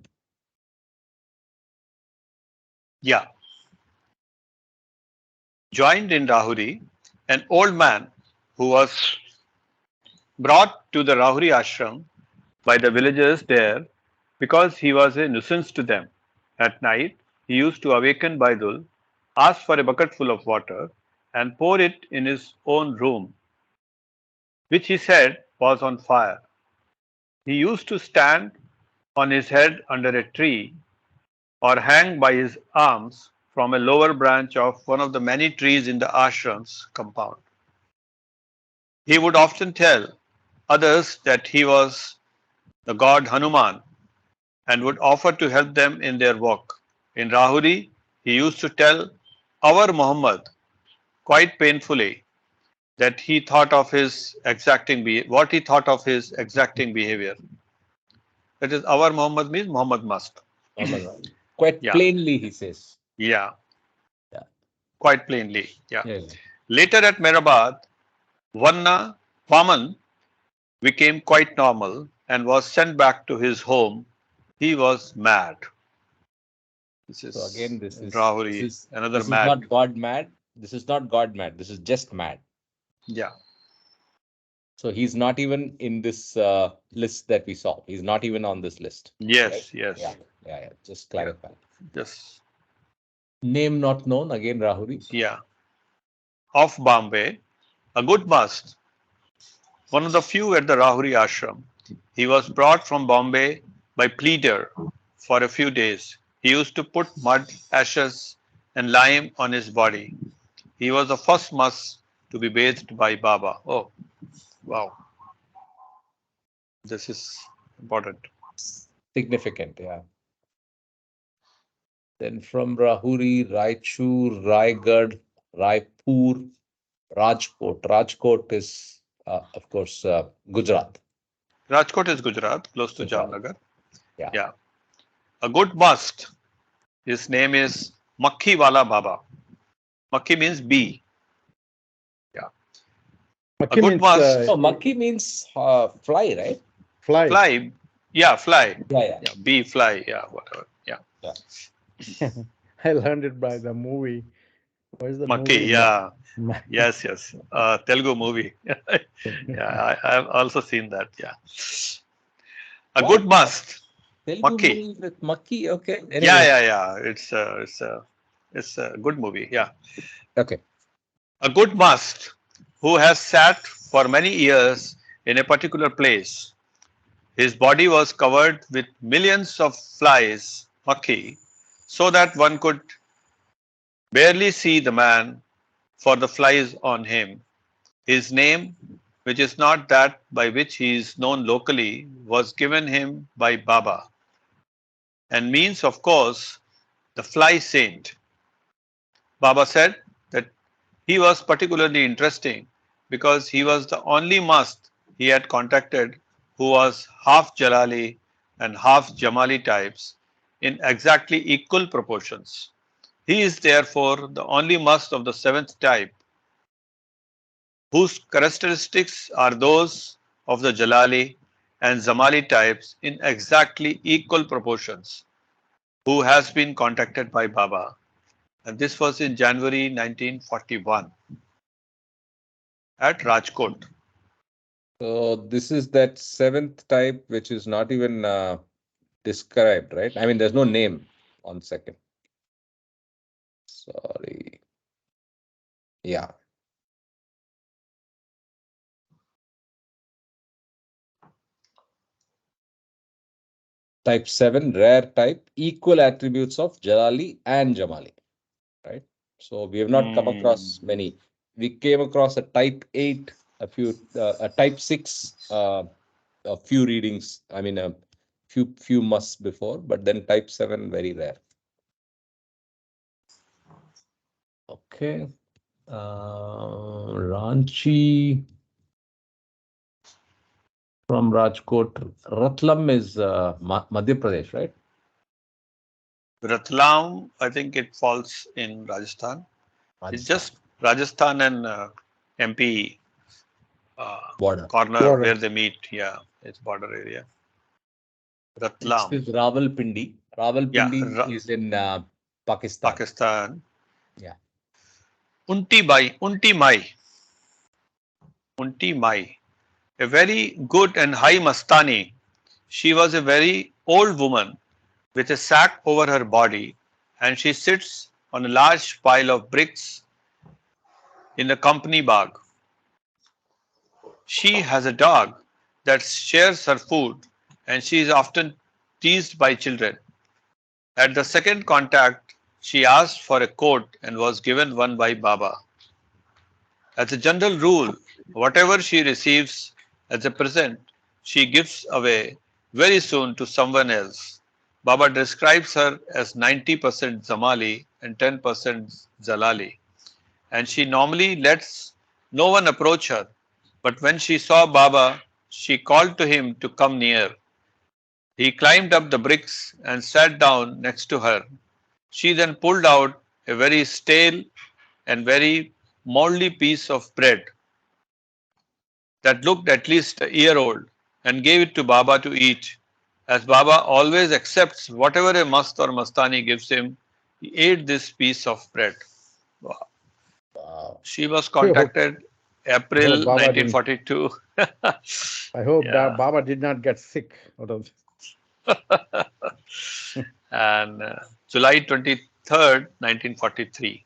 Yeah. Joined in Rahuri, an old man who was brought to the Rahuri ashram by the villagers there because he was a nuisance to them. At night, he used to awaken Baidul, ask for a bucket full of water, and pour it in his own room, which he said was on fire. He used to stand on his head under a tree or hang by his arms from a lower branch of one of the many trees in the ashram's compound. He would often tell others that he was the god Hanuman and would offer to help them in their work. In Rahuri, he used to tell our Muhammad quite painfully that he thought of his what he thought of his exacting behavior. That is, our Muhammad means Muhammad must. Quite Yeah. plainly, he says. Yeah. Yeah. Quite plainly. Yeah. Yeah. Later at Mehrabad, Vanna Vaman became quite normal and was sent back to his home. He was mad. This is So again, this Rahuri, is another this is mad. not God mad. This is not God mad. This is just mad. Yeah. So he's not even in this list that we saw. He's not even on this list. Yes. Right? Yes. Yeah. Just clarify. Just Name not known. Again, Rahuri. yeah. Of Bombay, a good must. One of the few at the Rahuri ashram. He was brought from Bombay by pleader for a few days. He used to put mud, ashes, and lime on his body. He was the first must to be bathed by Baba. Oh, wow. This is important. Significant, yeah. Then from Rahuri, Raichur, Raigad, Raipur, Rajkot. Rajkot is, of course, Gujarat. Rajkot is Gujarat, close to Gujarat. Jamnagar. Yeah. Yeah. A good must. His name is Makhi Wala Baba. Makhi means bee. Yeah. A Makhi good means must. No, Makhi means fly, right? fly. Fly. Yeah, fly. Yeah. Yeah, bee, fly. Yeah, whatever. Yeah. I learned it by the movie. What is the Makhi. movie? Yeah. Ma- Yes. Telugu movie. Yeah, I have also seen that. Yeah. A What? good must. Telugu Makhi. movie with Makhi, okay. Anyway. Yeah. It's a good movie. Yeah. Okay. A good must who has sat for many years in a particular place. His body was covered with millions of flies, Makhi, so that one could barely see the man for the flies on him. His name, which is not that by which he is known locally, was given him by Baba and means, of course, the fly saint. Baba said that he was particularly interesting because he was the only mast he had contacted who was half Jalali and half Jamali types in exactly equal proportions. He is therefore the only mast of the seventh type whose characteristics are those of the Jalali and Zamali types in exactly equal proportions, who has been contacted by Baba. And this was in January 1941 at Rajkot. So this is that seventh type, which is not even described, right? I mean, there's no name on second. Sorry. Yeah. Type 7, rare type, equal attributes of Jalali and Jamali, right? So we have not come across many. We came across a type 8, a type 6, a few readings, I mean, a few musts before, but then type 7, very rare. Okay. Ranchi from Rajkot. Ratlam is Madhya Pradesh, right? Ratlam, I think it falls in Rajasthan. It's just Rajasthan and MP border. corner where they meet. Yeah, it's border area. Next Ratlam. is Rawalpindi. Rawalpindi Yeah, is in Pakistan. Pakistan. Yeah. Unti Mai, a very good and high Mastani. She was a very old woman with a sack over her body, and she sits on a large pile of bricks in the company bag. She has a dog that shares her food, and she is often teased by children. At the second contact, she asked for a coat and was given one by Baba. As a general rule, whatever she receives as a present, she gives away very soon to someone else. Baba describes her as 90% Zamali and 10% Zalali, and she normally lets no one approach her. But when she saw Baba, she called to him to come near. He climbed up the bricks and sat down next to her. She then pulled out a very stale and very moldy piece of bread that looked at least a year old and gave it to Baba to eat. As Baba always accepts whatever a mast or mastani gives him, he ate this piece of bread. Wow. Wow. She was I hope contacted April Baba didn't. 1942. I hope Yeah. Baba did not get sick out of And July 23rd, 1943.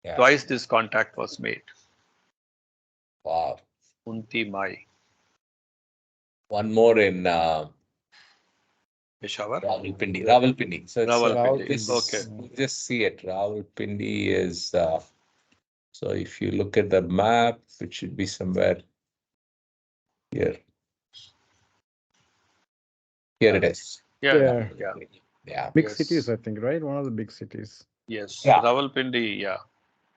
Yeah. Twice this contact was made. Wow. Unti Mai, One more in Peshawar. Rawalpindi. Rawalpindi. So it's Rawalpindi. this, Okay. you just see it. Rawalpindi is so if you look at the map, it should be somewhere here. Here it is. Yeah, Yeah. yeah, Yeah. big Yes. cities, I think, right? One of the big cities. yes. Yeah. Rawalpindi, yeah.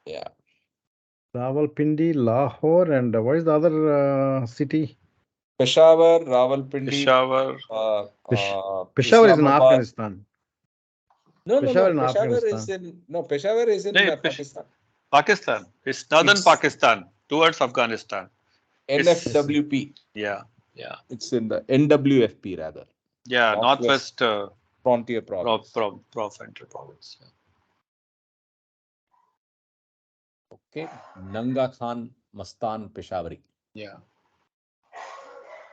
Yeah. Rawalpindi, Lahore, and what is the other city? Peshawar, Rawalpindi, Peshawar. Peshawar is in Islamabad. Afghanistan. No. Peshawar in Peshawar is Afghanistan. in Peshawar is in No, Pakistan. Pakistan. It's northern It's- Pakistan towards Afghanistan. NFWP. Yeah, yeah. It's in the NWFP rather. Yeah, Northwest Frontier Province. Frontier Province. Yeah. Okay. Nanga Khan Mastan Peshawari. Yeah.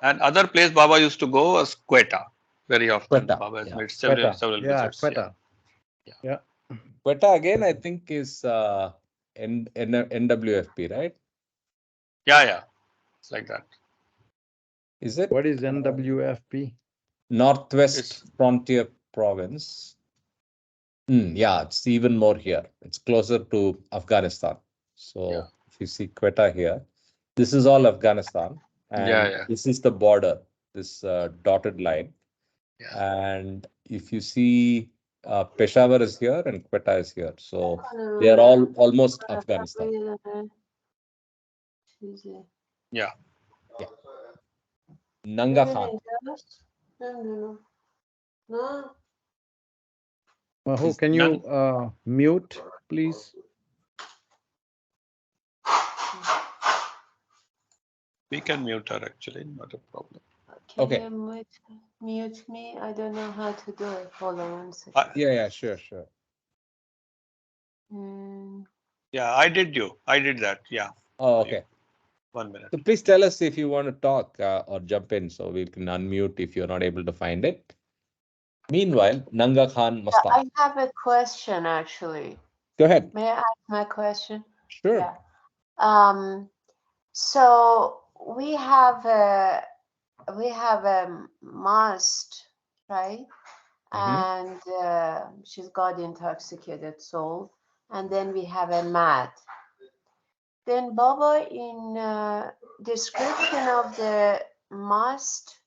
And other place Baba used to go was Quetta. Very often. Quetta, Baba has yeah. made several Yeah, visits. Quetta. Yeah. Yeah. Quetta again, I think is NWFP, right? Yeah. It's like that. Is it? What is NWFP? Northwest It's- Frontier Province. Yeah, it's even more here. It's closer to Afghanistan. So Yeah. if you see Quetta here, this is all Afghanistan. And Yeah. this is the border, this dotted line. Yeah. And if you see Peshawar is here and Quetta is here. So they are all almost Afghanistan. Yeah. Nanga Khan. No. Mahu, Is can you mute, please? We can mute her actually, not a problem. Can Okay. you mute me? I don't know how to do it. Hold on one second. Yeah, sure. Yeah, I did that. Yeah. Oh, okay. 1 minute. So please tell us if you want to talk or jump in so we can unmute if you're not able to find it. Meanwhile, Nanga Khan Mastan. I have a question actually. Go ahead. May I ask my question? Sure. Yeah. So we have a mast, right? And she's God-intoxicated soul. And then we have a mat. Then Baba in description of the mast,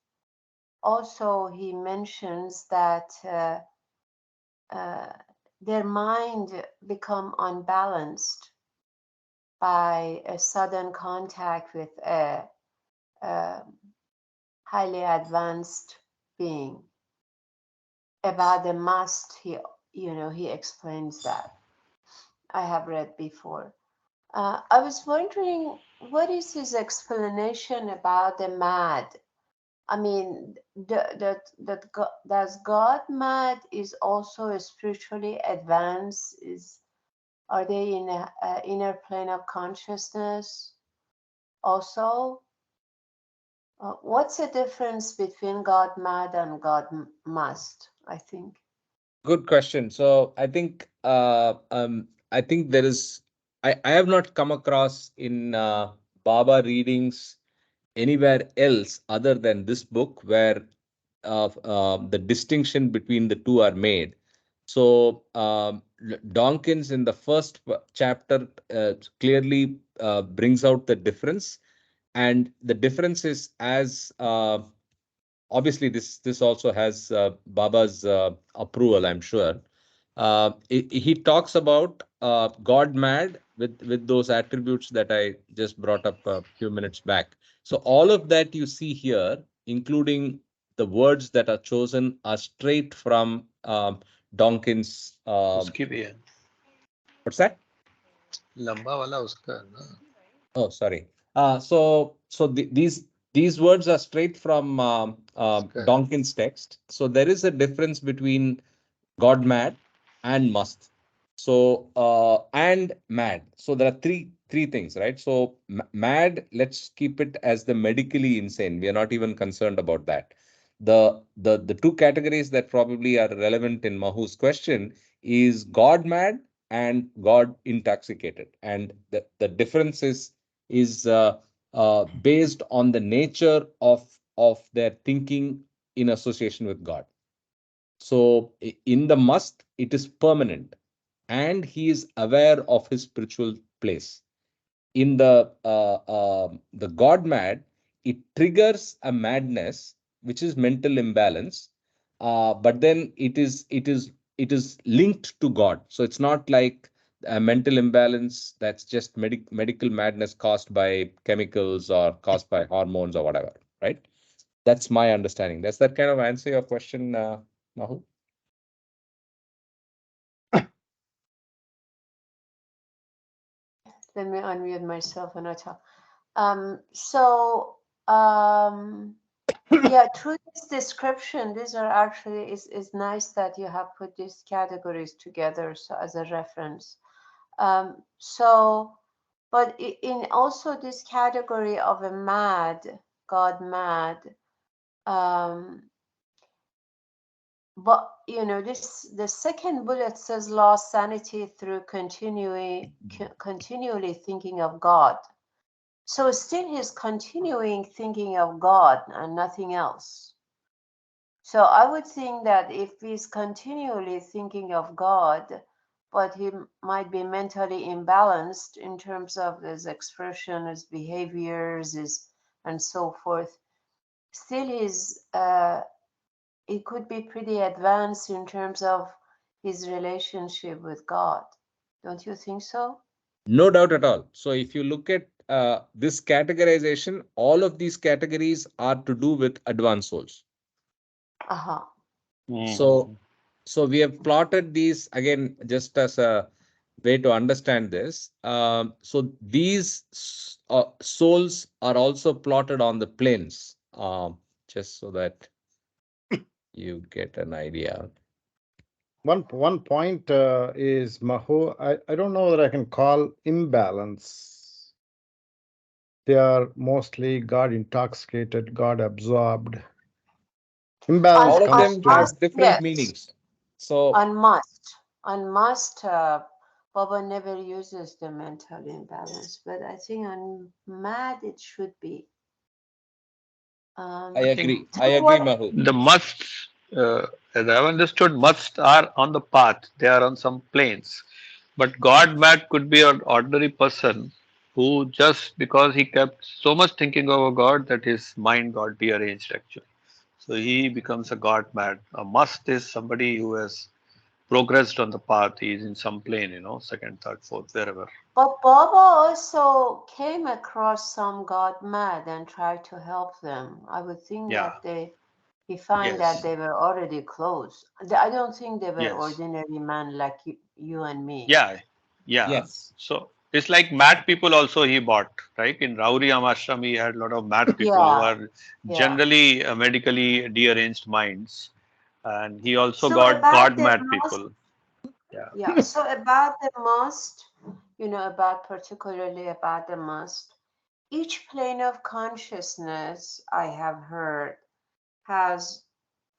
also he mentions that their mind become unbalanced by a sudden contact with a highly advanced being. About the mast, he explains that. I have read before. I was wondering, what is his explanation about the mad? I mean, does God mad is also spiritually advanced? Are they in a inner plane of consciousness also? What's the difference between God mad and God must? I think. Good question. So I think there is I have not come across in Baba readings anywhere else other than this book where the distinction between the two are made. So Donkins in the first chapter clearly brings out the difference, and the difference is as obviously this also has Baba's approval, I'm sure. He talks about God mad with those attributes that I just brought up a few minutes back. So all of that you see here, including the words that are chosen, are straight from Donkin's. उसकी भी है What's that? लंबा वाला उसका है ना Oh, sorry. These words are straight from उसका है Donkin's text. So there is a difference between God mad and must. So and mad. So there are three things, right? So mad, let's keep it as the medically insane. We are not even concerned about that. The two categories that probably are relevant in Mahu's question is God mad and God intoxicated. And the difference is based on the nature of their thinking in association with God. So in the must, it is permanent, and he is aware of his spiritual place. In the God mad, it triggers a madness, which is mental imbalance. But then it is linked to God. So it's not like a mental imbalance that's just medical madness caused by chemicals or caused by hormones or whatever, right? That's my understanding. Does that kind of answer your question, Mahu? Let me unmute myself and I talk. Yeah, through this description, these are actually is nice that you have put these categories together so as a reference. But in also this category of a mad, God mad, but the second bullet says lost sanity through continually thinking of God. So still he's continuing thinking of God and nothing else. So I would think that if he's continually thinking of God, but he might be mentally imbalanced in terms of his expression, his behaviors, and so forth, still he could be pretty advanced in terms of his relationship with God. Don't you think so? No doubt at all. So if you look at this categorization, all of these categories are to do with advanced souls. Uh-huh. So we have plotted these again just as a way to understand this. So these souls are also plotted on the planes, just so that you get an idea. One point is Maho. I don't know that I can call imbalance. They are mostly God intoxicated, God absorbed. Imbalance All of comes them to have different yes. meanings. So On must, Baba never uses the mental imbalance, but I think on mad it should be. I agree. I Through agree, what? Mahu. the musts as I've understood musts are on the path, they are on some planes, but God mad could be an ordinary person who just because he kept so much thinking of a God that his mind got rearranged actually, so he becomes a God mad. A must is somebody who has progressed on the path. He is in some plane, second, third, fourth, wherever. But Baba also came across some God mad and tried to help them. I would think Yeah. that he found that Yes. they were already close. I don't think they were Yes. ordinary men like you and me. Yeah. Yeah. Yes. So It's like mad people also he bought, right? In Rauri Ashram, he had a lot of mad people who Yeah, are yeah. generally medically deranged minds. And he also So got about God the mad most, people. Yeah. yeah. So about the most, particularly about the most, each plane of consciousness I have heard has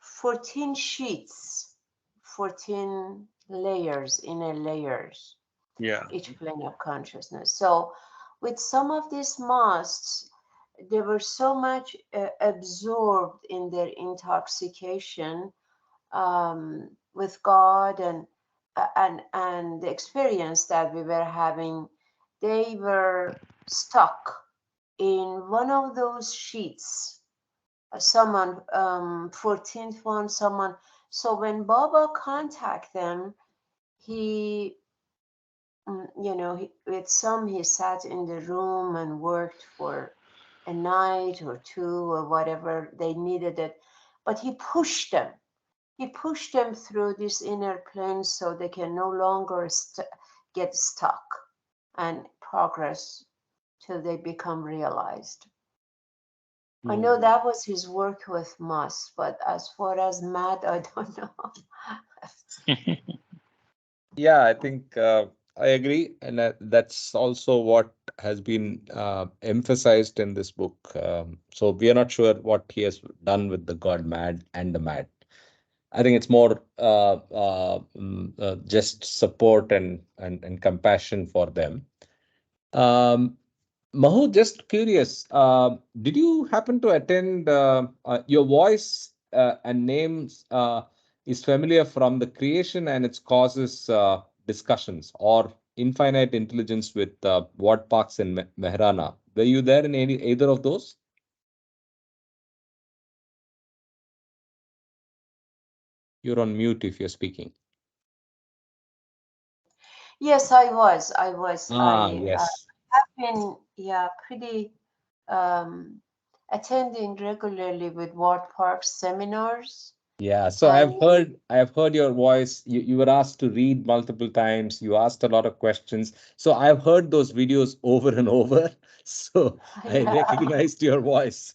14 sheets, 14 layers, inner layers, Yeah. each plane of consciousness. So with some of these masts, they were so much absorbed in their intoxication with God and the experience that we were having, they were stuck in one of those sheets. Someone 14th one, someone. So when Baba contacted them, he with some he sat in the room and worked for a night or two or whatever they needed it, but he pushed them. He pushed them through this inner plane so they can no longer get stuck and progress till they become realized. I know that was his work with Mas, but as far as mad, I don't know. Yeah, I think I agree, and that's also what has been emphasized in this book. So we are not sure what he has done with the God mad and the mad. I think it's more just support and compassion for them. Um, Mahu, just curious, did you happen to attend your voice and names is familiar from the creation and its causes discussions or infinite intelligence with Ward Parks and Mehrana? Were you there in either of those? You're on mute if you're speaking. Yes, I was. I was. I Yes. have been, pretty attending regularly with Ward Park seminars. Yeah, so And I've heard your voice. You were asked to read multiple times. You asked a lot of questions. So I've heard those videos over and over. So I yeah, recognized your voice.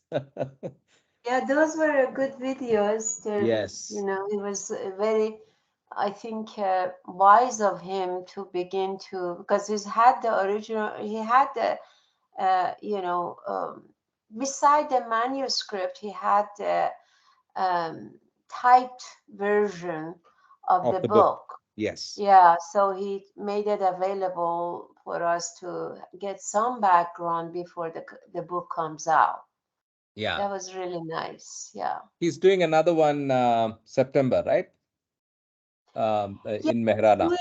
yeah, those were good videos. Yes, It was very, I think, wise of him to begin to, because he had the, beside the manuscript, he had the typed version of of the the book. book. Yes. Yeah, so he made it available for us to get some background before the book comes out. Yeah. That was really nice. Yeah. He's doing another one September, right? Yeah, In Mehrana.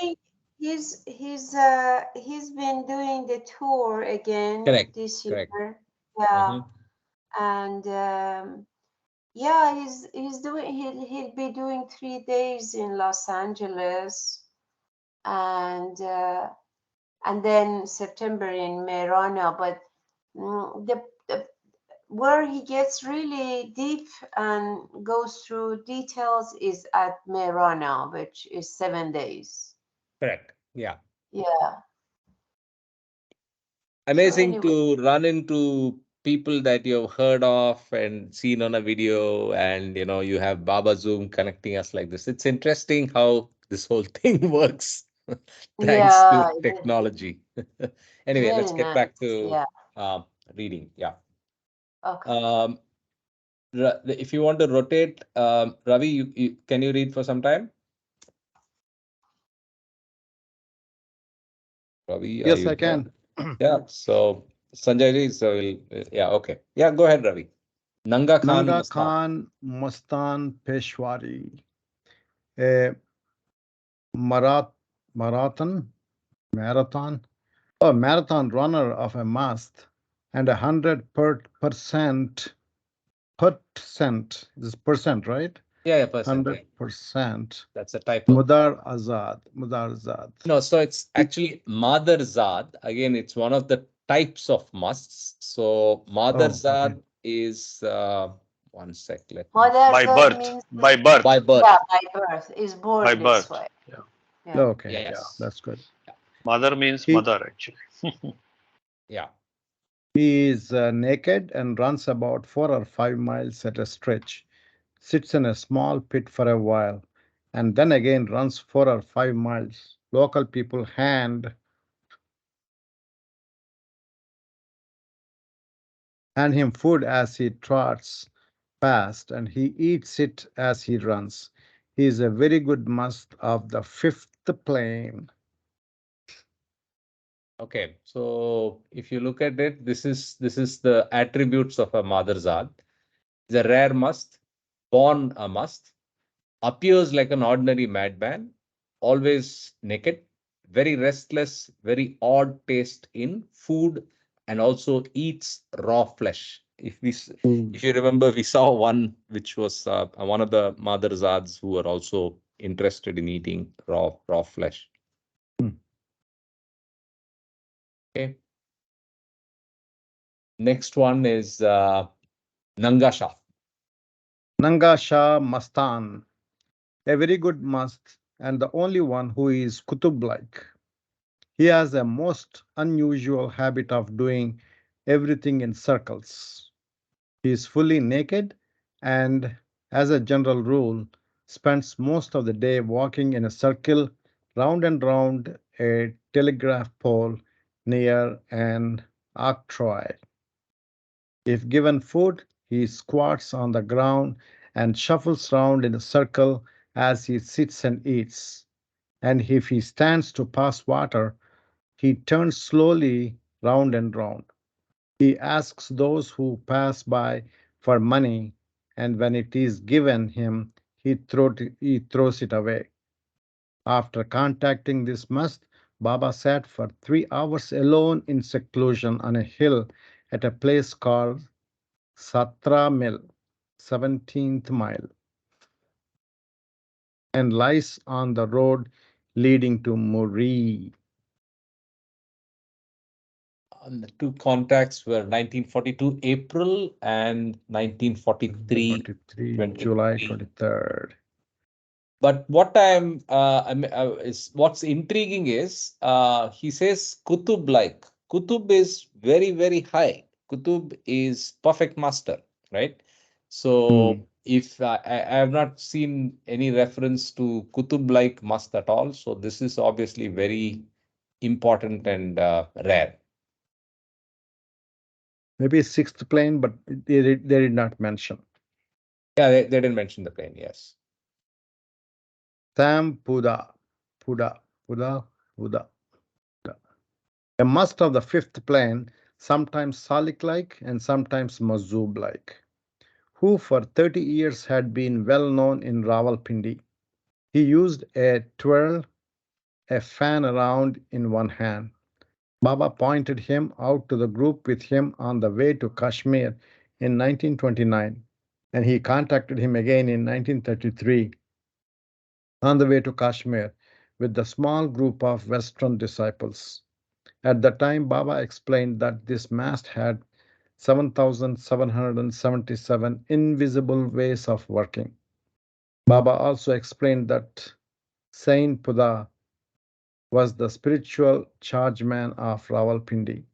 he's been doing the tour again Correct. this Correct. year. Yeah. Mhm. And yeah, he'll be doing 3 days in Los Angeles and then September in Merana. But the where he gets really deep and goes through details is at Merana, which is 7 days. Correct. Yeah. Yeah. So Amazing anyway, to run into people that you've heard of and seen on a video, and you have Baba Zoom connecting us like this. It's interesting how this whole thing works thanks to yeah, technology. Anyway, let's very get back nice. to Yeah. reading. Yeah. Okay. Um, if you want to rotate, Ravi, can you read for some time? Ravi, are Yes, you I there? can. Yeah. So Sanjay ji, so yeah, okay. Yeah, go ahead, Ravi. Nanga Khan Nanga Mastan. Khan Mustan Peshwari, a Marat marathon, a marathon runner of a mast, and 100%, this percent, right? Yeah, percent. Yeah. 100%. That's a typo. Mudar Azad. No, so it's actually Madarzad. Again, it's one of the types of musts. So Oh, okay. Madarzad is one sec. Let me By Madarzad birth. means, By birth. by birth. yeah, by birth, is By born this birth. way. Yeah. Yeah. Okay, Yes. that's good. Mother means He- mother, actually. Yeah. He is naked and runs about 4 or 5 miles at a stretch, sits in a small pit for a while, and then again runs 4 or 5 miles. Local people hand him food as he trots past, and he eats it as he runs. He is a very good must of the fifth plane. Okay. So if you look at it, this is the attributes of a Madharzad. He's a rare must, born a must, appears like an ordinary madman, always naked, very restless, very odd taste in food, and also eats raw flesh. If you remember, we saw one which was one of the Madharzads who were also interested in eating raw flesh. Hmm. Okay. Next one is Nanga Shah. Nanga Shah Mastan, a very good must, and the only one who is Kutub like. He has a most unusual habit of doing everything in circles. He is fully naked and, as a general rule, spends most of the day walking in a circle round and round a telegraph pole near an octroi. If given food, he squats on the ground and shuffles round in a circle as he sits and eats. And if he stands to pass water, he turns slowly round and round. He asks those who pass by for money, and when it is given him, he throws it away. After contacting this must, Baba sat for 3 hours alone in seclusion on a hill at a place called Satra Mill, 17th mile, and lies on the road leading to Muri. The two contacts were 1942 April and 1943 43, July 23. 23rd. But is what's intriguing is he says Kutub like. Kutub is very, very high. Kutub is perfect master, right? So if I have not seen any reference to Kutub like must at all, so this is obviously very important and rare. Maybe sixth plane, but they did not mention. Yeah, they didn't mention the plane. Yes. Sam Puda, Puda, Puda, Puda. A must of the fifth plane, sometimes Salik like and sometimes Mazub like, who for 30 years had been well known in Rawalpindi. He used a twirl, a fan around in one hand. Baba pointed him out to the group with him on the way to Kashmir in 1929, and he contacted him again in 1933 on the way to Kashmir with the small group of Western disciples. At the time, Baba explained that this mast had 7,777 invisible ways of working. Baba also explained that Saint Puda was the spiritual chargeman of Rawalpindi.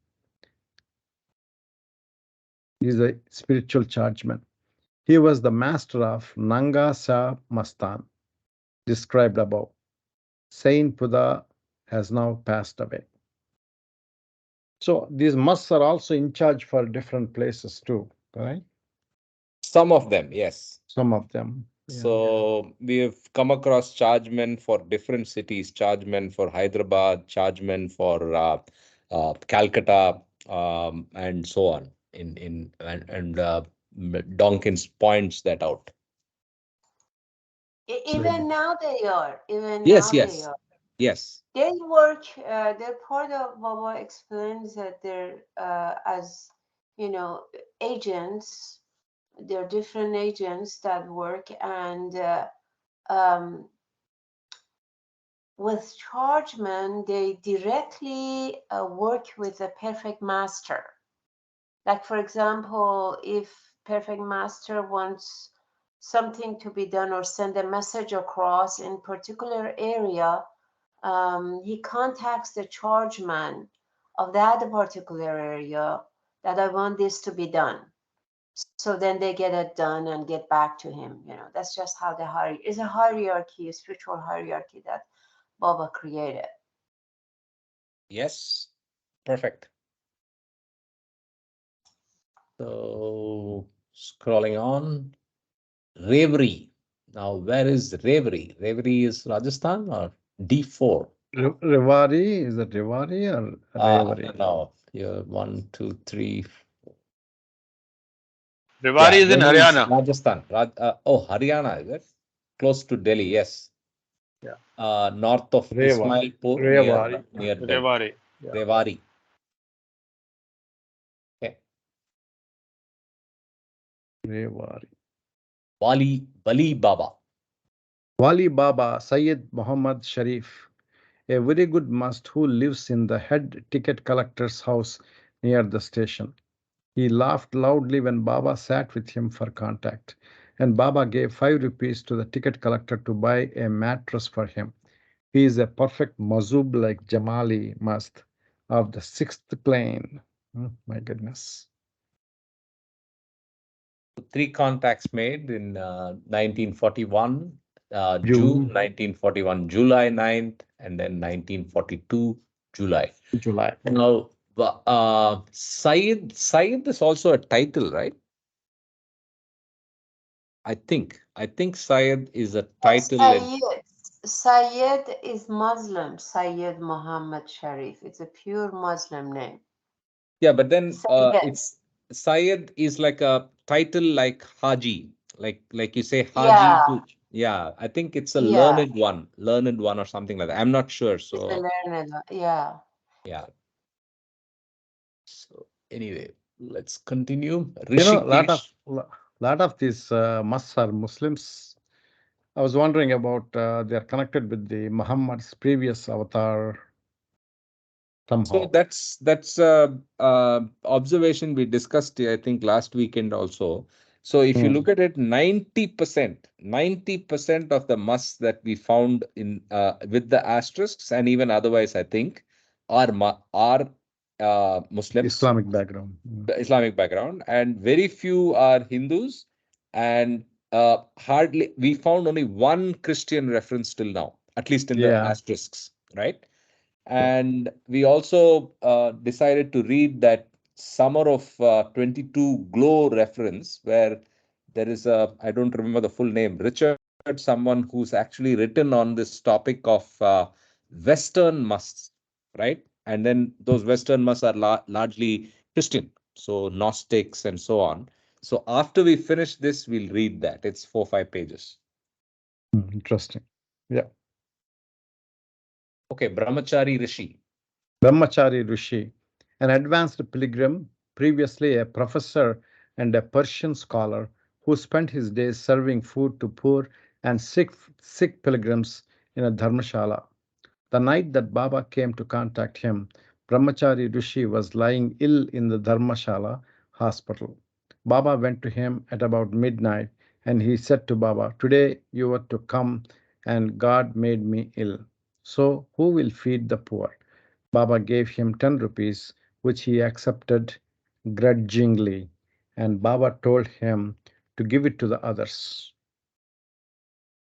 He is a spiritual chargeman. He was the master of Nanga Sa Mastan, described above. Saint Puda has now passed away. So these musts are also in charge for different places too, right? Some of them, yes. Some of them. Yeah. So we have come across chargemen for different cities, chargemen for Hyderabad, chargemen for Calcutta, and so on. Donkins points that out. Even now they are. Even Yes, now they yes, are. yes. They work. They're part of Baba explains that they're as agents. They're different agents that work and um, with chargemen they directly work with the perfect master. Like for example, if perfect master wants something to be done or send a message across in particular area, he contacts the charge man of that particular area that I want this to be done. So then they get it done and get back to him. That's just how is a hierarchy, a spiritual hierarchy that Baba created. Yes, perfect. So scrolling on, Reverie. Now, where is Reverie? Reverie is Rajasthan or D4? Revari, is it Revari or Revari? No, yeah, 1, 2, 3. Rewari Yeah, is in Reverie is Haryana. Rajasthan. Haryana, is it? Close to Delhi, yes. Yeah. North of Ismailpur, Revari. near Delhi. Rewari. Yeah. Revari. Okay. Revari. Bali Baba. Wali Baba Sayyid Muhammad Sharif, a very good must who lives in the head ticket collector's house near the station. He laughed loudly when Baba sat with him for contact, and Baba gave 5 rupees to the ticket collector to buy a mattress for him. He is a perfect mazub like Jamali Mast of the sixth plane. My goodness. 3 contacts made in 1941, June June, 1941, July 9th, and then 1942, July. July. Now, Syed is also a title, right? I think Syed is a title in. Sayyid is Muslim. Sayyid Muhammad Sharif. It's a pure Muslim name. Yeah, but then Sayyid. it's Syed is like a title like Haji, like you say Yeah, Haji. Yeah, I think it's a yeah. learned one or something like that. I'm not sure. It's a So learned one. Yeah. yeah. So anyway, let's continue. You know, Rishikesh. lot of these musts are Muslims. I was wondering about they are connected with the Muhammad's previous avatar So somehow. that's observation we discussed, I think, last weekend also. So if you Hmm. look at it, 90% of the musts that we found in with the asterisks and even otherwise, I think, are Muslims, Islamic background. the Islamic background, and very few are Hindus, and hardly we found only one Christian reference till now, at least in the Yeah. asterisks, right? And we also decided to read that Summer of 22 Glow reference, where there is I don't remember the full name, Richard, someone who's actually written on this topic of Western musts, right? And then those Western musts are largely Christian, so Gnostics and so on. So after we finish this, we'll read that. It's 4-5 pages. Interesting. Yeah. Okay, Brahmachari Rishi. Brahmachari Rishi, an advanced pilgrim, previously a professor and a Persian scholar who spent his days serving food to poor and sick pilgrims in a dharmashala. The night that Baba came to contact him, Brahmachari Rishi was lying ill in the Dharmashala hospital. Baba went to him at about midnight and he said to Baba, "Today you were to come and God made me ill. So who will feed the poor?" Baba gave him 10 rupees, which he accepted grudgingly, and Baba told him to give it to the others.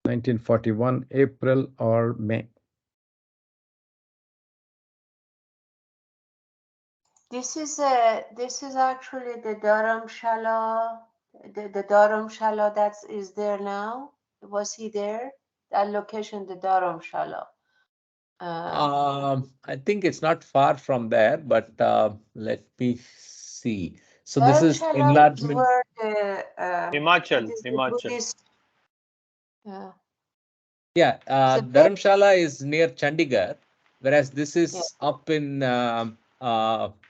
1941, April or May. This is actually the Dharamshala, the Dharamshala that is there now. Was he there? That location, the Dharamshala. I think it's not far from there, but let me see. So this is Dharamshala is enlargement. where it Himachal. is the Himachal. Buddhist. Yeah. Yeah, It's a bit. Dharamshala is near Chandigarh, whereas this Yeah. is up in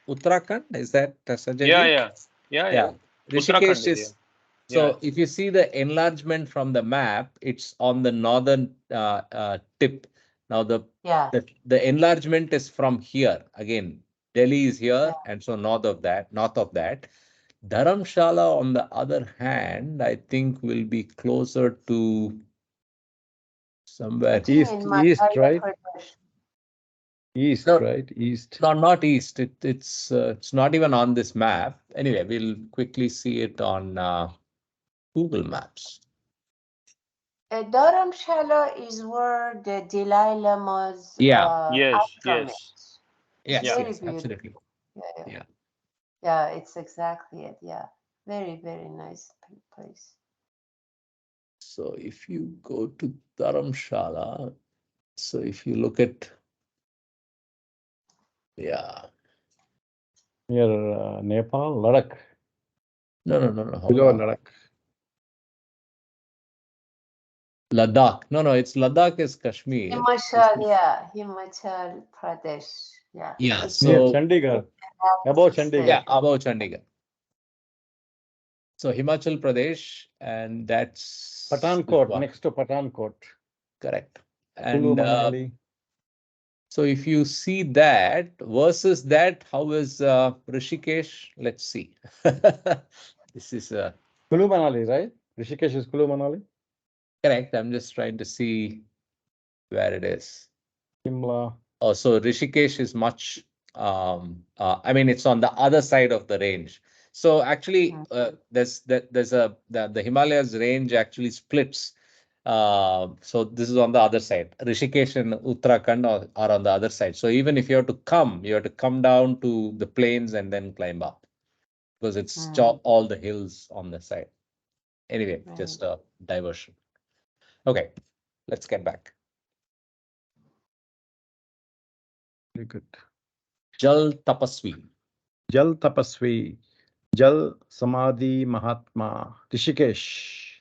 Uttarakhand. Is that Sanjay Yeah, ji? yeah. Yeah, yeah. Yeah, Uttarakhand Rishikesh area. is. Yeah. So if you see the enlargement from the map, it's on the northern tip. Now Yeah. the enlargement is from here. Again, Delhi is Yeah. here, and so north of that. Dharamshala, on the other hand, I think will be closer to I somewhere. think in East, Madhya right? Pradesh. East, No, right? East. not east. It's not even on this map. Anyway, we'll quickly see it on Google Maps. Dharamshala is where the Dalai Lama's Yeah. Yes, ashram yes. is. Yes, Very yes, beautiful. absolutely. Yeah, yeah. Yeah. Yeah, it's exactly it. Yeah. Very, very nice place. So if you go to Dharamshala, so if you look at, yeah, Near Nepal, Ladakh. no, hold Below on. Ladakh. Ladakh. No, it's Ladakh is Kashmir. Himachal, yeah. Himachal Pradesh. Yeah. Yeah, It's Near so Chandigarh. a Above state. Chandigarh. yeah, above Chandigarh. So Himachal Pradesh, and that's Pathankot, next to Pathankot. correct. Kulu, And Manali. so if you see that versus that, how is Rishikesh? Let's see. This is Kulu, Manali, right? Rishikesh is Kulu, Manali. correct. I'm just trying to see where it is. Shimla. Oh, so Rishikesh is much, I mean, it's on the other side of the range. So actually, there's the Himalayas range actually splits. So this is on the other side. Rishikesh and Uttarakhand are on the other side. So even if you have to come down to the plains and then climb up because it's all the hills on the side. Anyway, Right. just a diversion. Okay, let's get back. Very good. Jal Tapasvi. Jal Tapasvi. Jal Samadhi Mahatma. Rishikesh.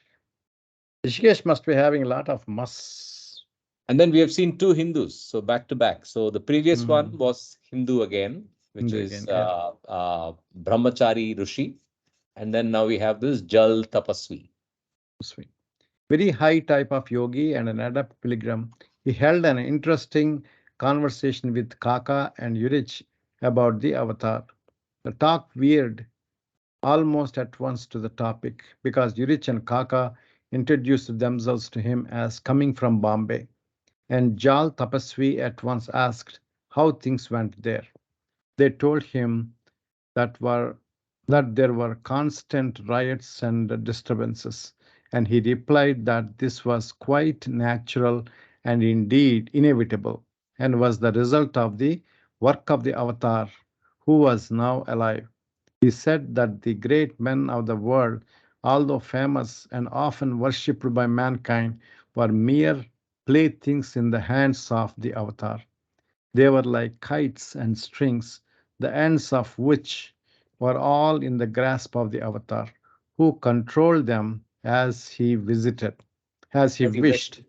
Rishikesh must be having a lot of musts. And then we have seen two Hindus, so back to back. So the previous one Mhm. was Hindu again, which Hindu is again, yeah. Brahmachari Rishi. And then now we have this Jal Tapasvi. Sweet. Very high type of yogi and an adept pilgrim. He held an interesting conversation with Kaka and Yurich about the avatar. The talk veered almost at once to the topic because Yurich and Kaka introduced themselves to him as coming from Bombay, and Jal Tapasvi at once asked how things went there. They told him that were that there were constant riots and disturbances, and he replied that this was quite natural and indeed inevitable, and was the result of the work of the avatar who was now alive. He said that the great men of the world, although famous and often worshipped by mankind, were mere playthings in the hands of the avatar. They were like kites and strings, the ends of which were all in the grasp of the avatar, who controlled them as he As he wished. wished.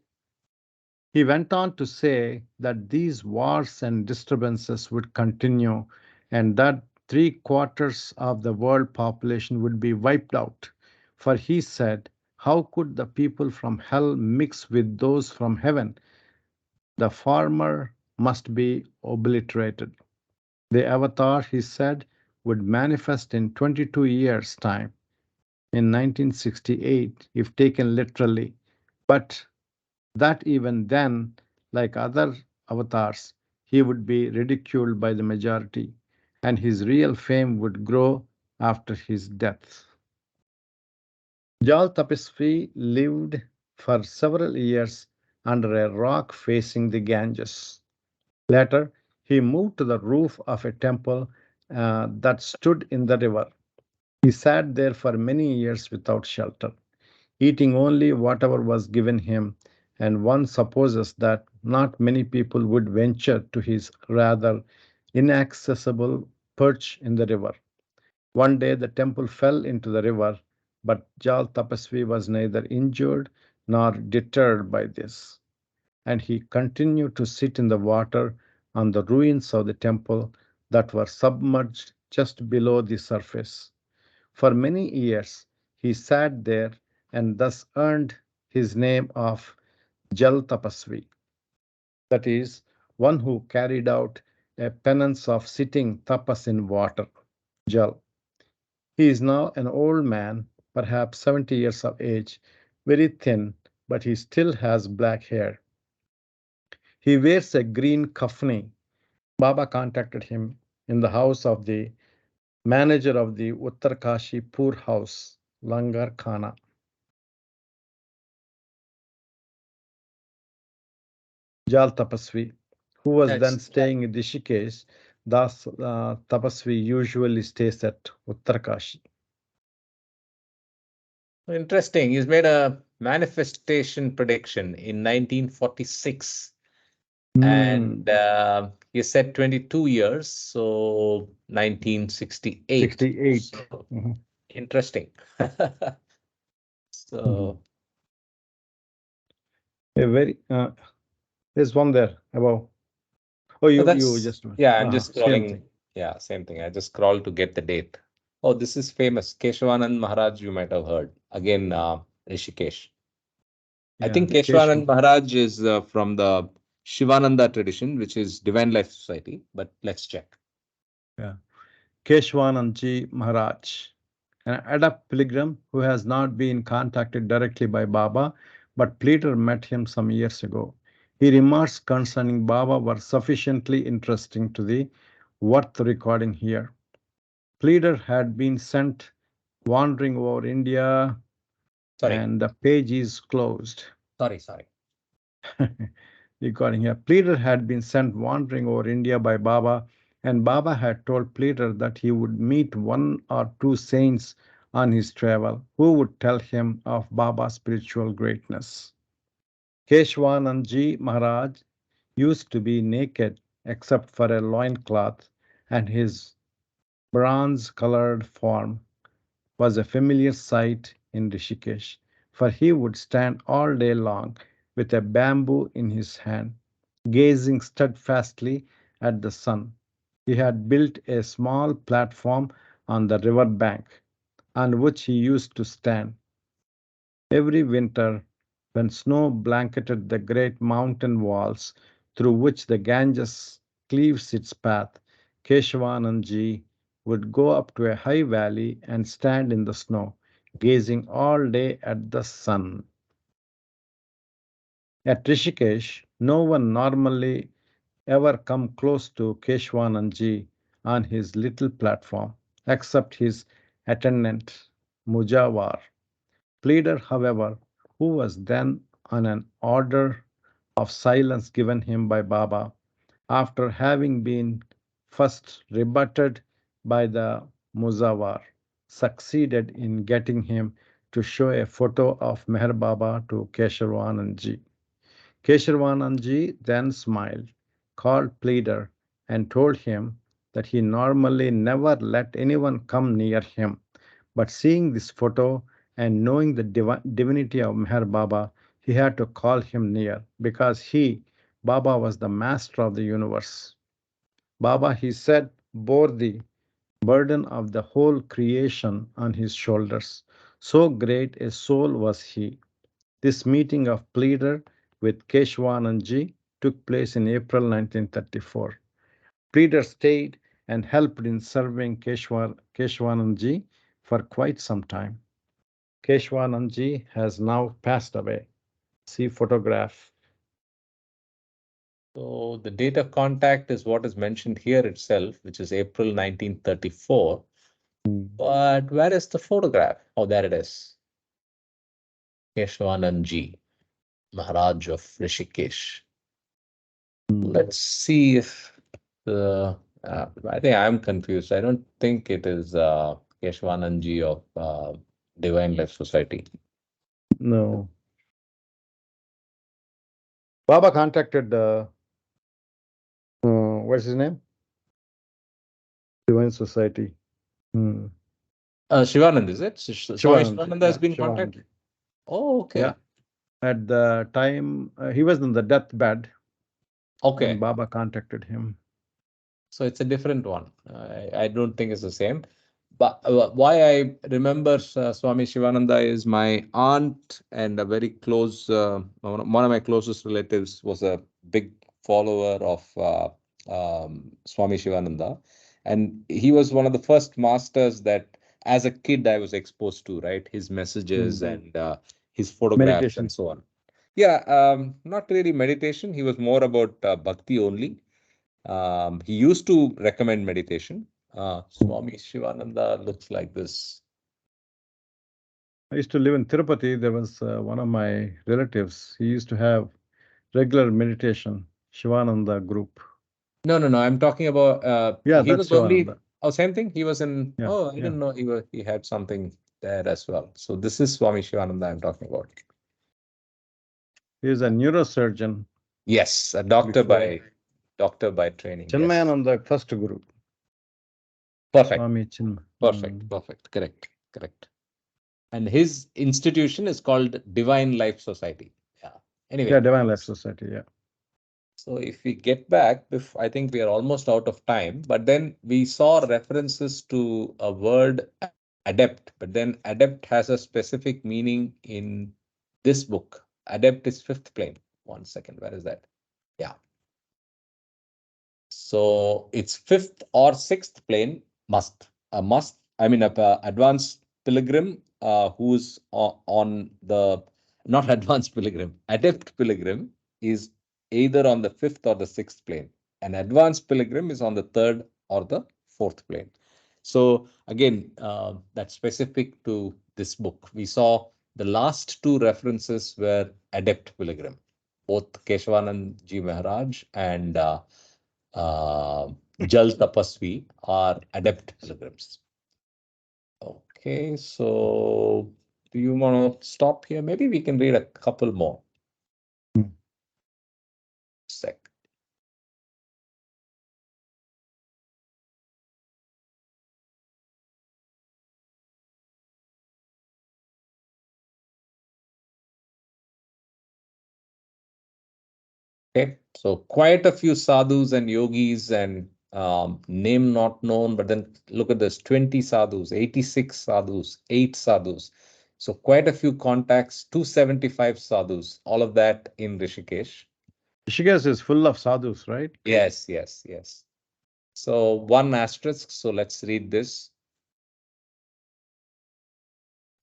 He went on to say that these wars and disturbances would continue and that three-quarters of the world population would be wiped out. For he said, how could the people from hell mix with those from heaven? The former must be obliterated. The avatar, he said, would manifest in 22 years' time, in 1968, if taken literally, but that even then, like other avatars, he would be ridiculed by the majority, and his real fame would grow after his death. Jal Tapasvi lived for several years under a rock facing the Ganges. Later, he moved to the roof of a temple that stood in the river. He sat there for many years without shelter, eating only whatever was given him, and one supposes that not many people would venture to his rather inaccessible perch in the river. One day the temple fell into the river, but Jal Tapasvi was neither injured nor deterred by this, and he continued to sit in the water on the ruins of the temple that were submerged just below the surface. For many years he sat there and thus earned his name of Jal Tapasvi, that is, one who carried out a penance of sitting tapas in water. Jal. He is now an old man, perhaps 70 years of age, very thin, but he still has black hair. He wears a green kafni, Baba contacted him in the house of the manager of the Uttarkashi poor house, Langar Khana. Jal Tapasvi, who was then staying in Rishikesh. Thus, Tapasvi usually stays at Uttarkashi. Interesting. He's made a manifestation prediction in 1946, and he said 22 years, so 1968. 68. So, interesting. So A very there's one there above. Oh, you just yeah, I'm just same scrolling. thing. Yeah, same thing. I just scrolled to get the date. Oh, this is famous. Keshavanand Maharaj, you might have heard. Again, Rishikesh. I think Keshwanand Maharaj is from the Shivananda tradition, which is Divine Life Society, but let's check. Yeah. Keshwanandji Maharaj, an adept pilgrim who has not been contacted directly by Baba, but Peter met him some years ago. He remarks concerning Baba were sufficiently interesting to the worth recording here. Peter had been sent wandering over India, and the page is closed. Sorry. Recording here. Peter had been sent wandering over India by Baba, and Baba had told Peter that he would meet one or two saints on his travel who would tell him of Baba's spiritual greatness. Keshwanandji Maharaj used to be naked except for a loincloth, and his bronze colored form was a familiar sight in Rishikesh, for he would stand all day long with a bamboo in his hand, gazing steadfastly at the sun. He had built a small platform on the river bank, on which he used to stand. Every winter, when snow blanketed the great mountain walls through which the Ganges cleaves its path, Keshavanandji would go up to a high valley and stand in the snow, gazing all day at the sun. At Rishikesh, no one normally ever come close to Keshwanandji on his little platform, except his attendant Mujawar. Pleader, however, who was then on an order of silence given him by Baba, after having been first rebutted by the Muzawar, succeeded in getting him to show a photo of Meher Baba to Keshavanandji. Keshavanandji then smiled, called Pleader, and told him that he normally never let anyone come near him, but seeing this photo and knowing the divinity of Meher Baba, he had to call him near because he, Baba, was the master of the universe. Baba, he said, bore the burden of the whole creation on his shoulders. So great a soul was he. This meeting of Pleader with Keshwanandji took place in April 1934. Pleader stayed and helped in serving Keshwanandji for quite some time. Keshwanandji has now passed away. See photograph. So the date of contact is what is mentioned here itself, which is April 1934. But where is the photograph? Oh, there it is. Keshwanandji, Maharaj of Rishikesh. Let's see if the. I think I'm confused. I don't think it is Keshwanandji of Divine Life Society. No. Baba contacted what's his name? Divine Society. Shivanand, is it? Swami Shivananda has been Shivanand. contacted. Oh, okay. Yeah. At the time, he was on the deathbed. Okay. And Baba contacted him. So it's a different one. I don't think it's the same. But why I remember Swami Shivananda is my aunt and a very close, one of my closest relatives was a big follower of Swami Shivananda. And he was one of the first masters that as a kid I was exposed to, right? His messages and his photographs Meditation. and so on. Yeah, not really meditation. He was more about bhakti only. He used to recommend meditation. Swami Shivananda looks like this. I used to live in Tirupati. There was one of my relatives. He used to have regular meditation, Shivananda group. No. I'm talking about. Yeah, He that's was only. Shivananda. Oh, same thing. He was in. Yeah, Oh, I yeah. didn't know he had something there as well. So this is Swami Shivananda I'm talking about. He is a neurosurgeon Yes, a before. doctor by training. Yes. Chinmayananda first guru. Perfect. Swami Chin. Perfect. Correct. And his institution is called Divine Life Society. Yeah. Anyway. Yeah, Divine Life Society. Yeah. So if we get back, I think we are almost out of time, but then we saw references to a word adept, but then adept has a specific meaning in this book. Adept is fifth plane. 1 second, where is that? Yeah. So it's fifth or sixth plane must. A must, I mean, a advanced pilgrim who's on the, not advanced pilgrim, adept pilgrim is either on the fifth or the sixth plane. An advanced pilgrim is on the third or the fourth plane. So again, that's specific to this book. We saw the last two references were adept pilgrim, both Keshavanand Ji Maharaj and Jal Tapasvi are adept pilgrims. Okay, so do you want to stop here? Maybe we can read a couple more. Sec. Okay, so quite a few sadhus and yogis and name not known, but then look at this, 20 sadhus, 86 sadhus, 8 sadhus. So quite a few contacts, 275 sadhus, all of that in Rishikesh. Rishikesh is full of sadhus, right? Yes. So one asterisk, so let's read this.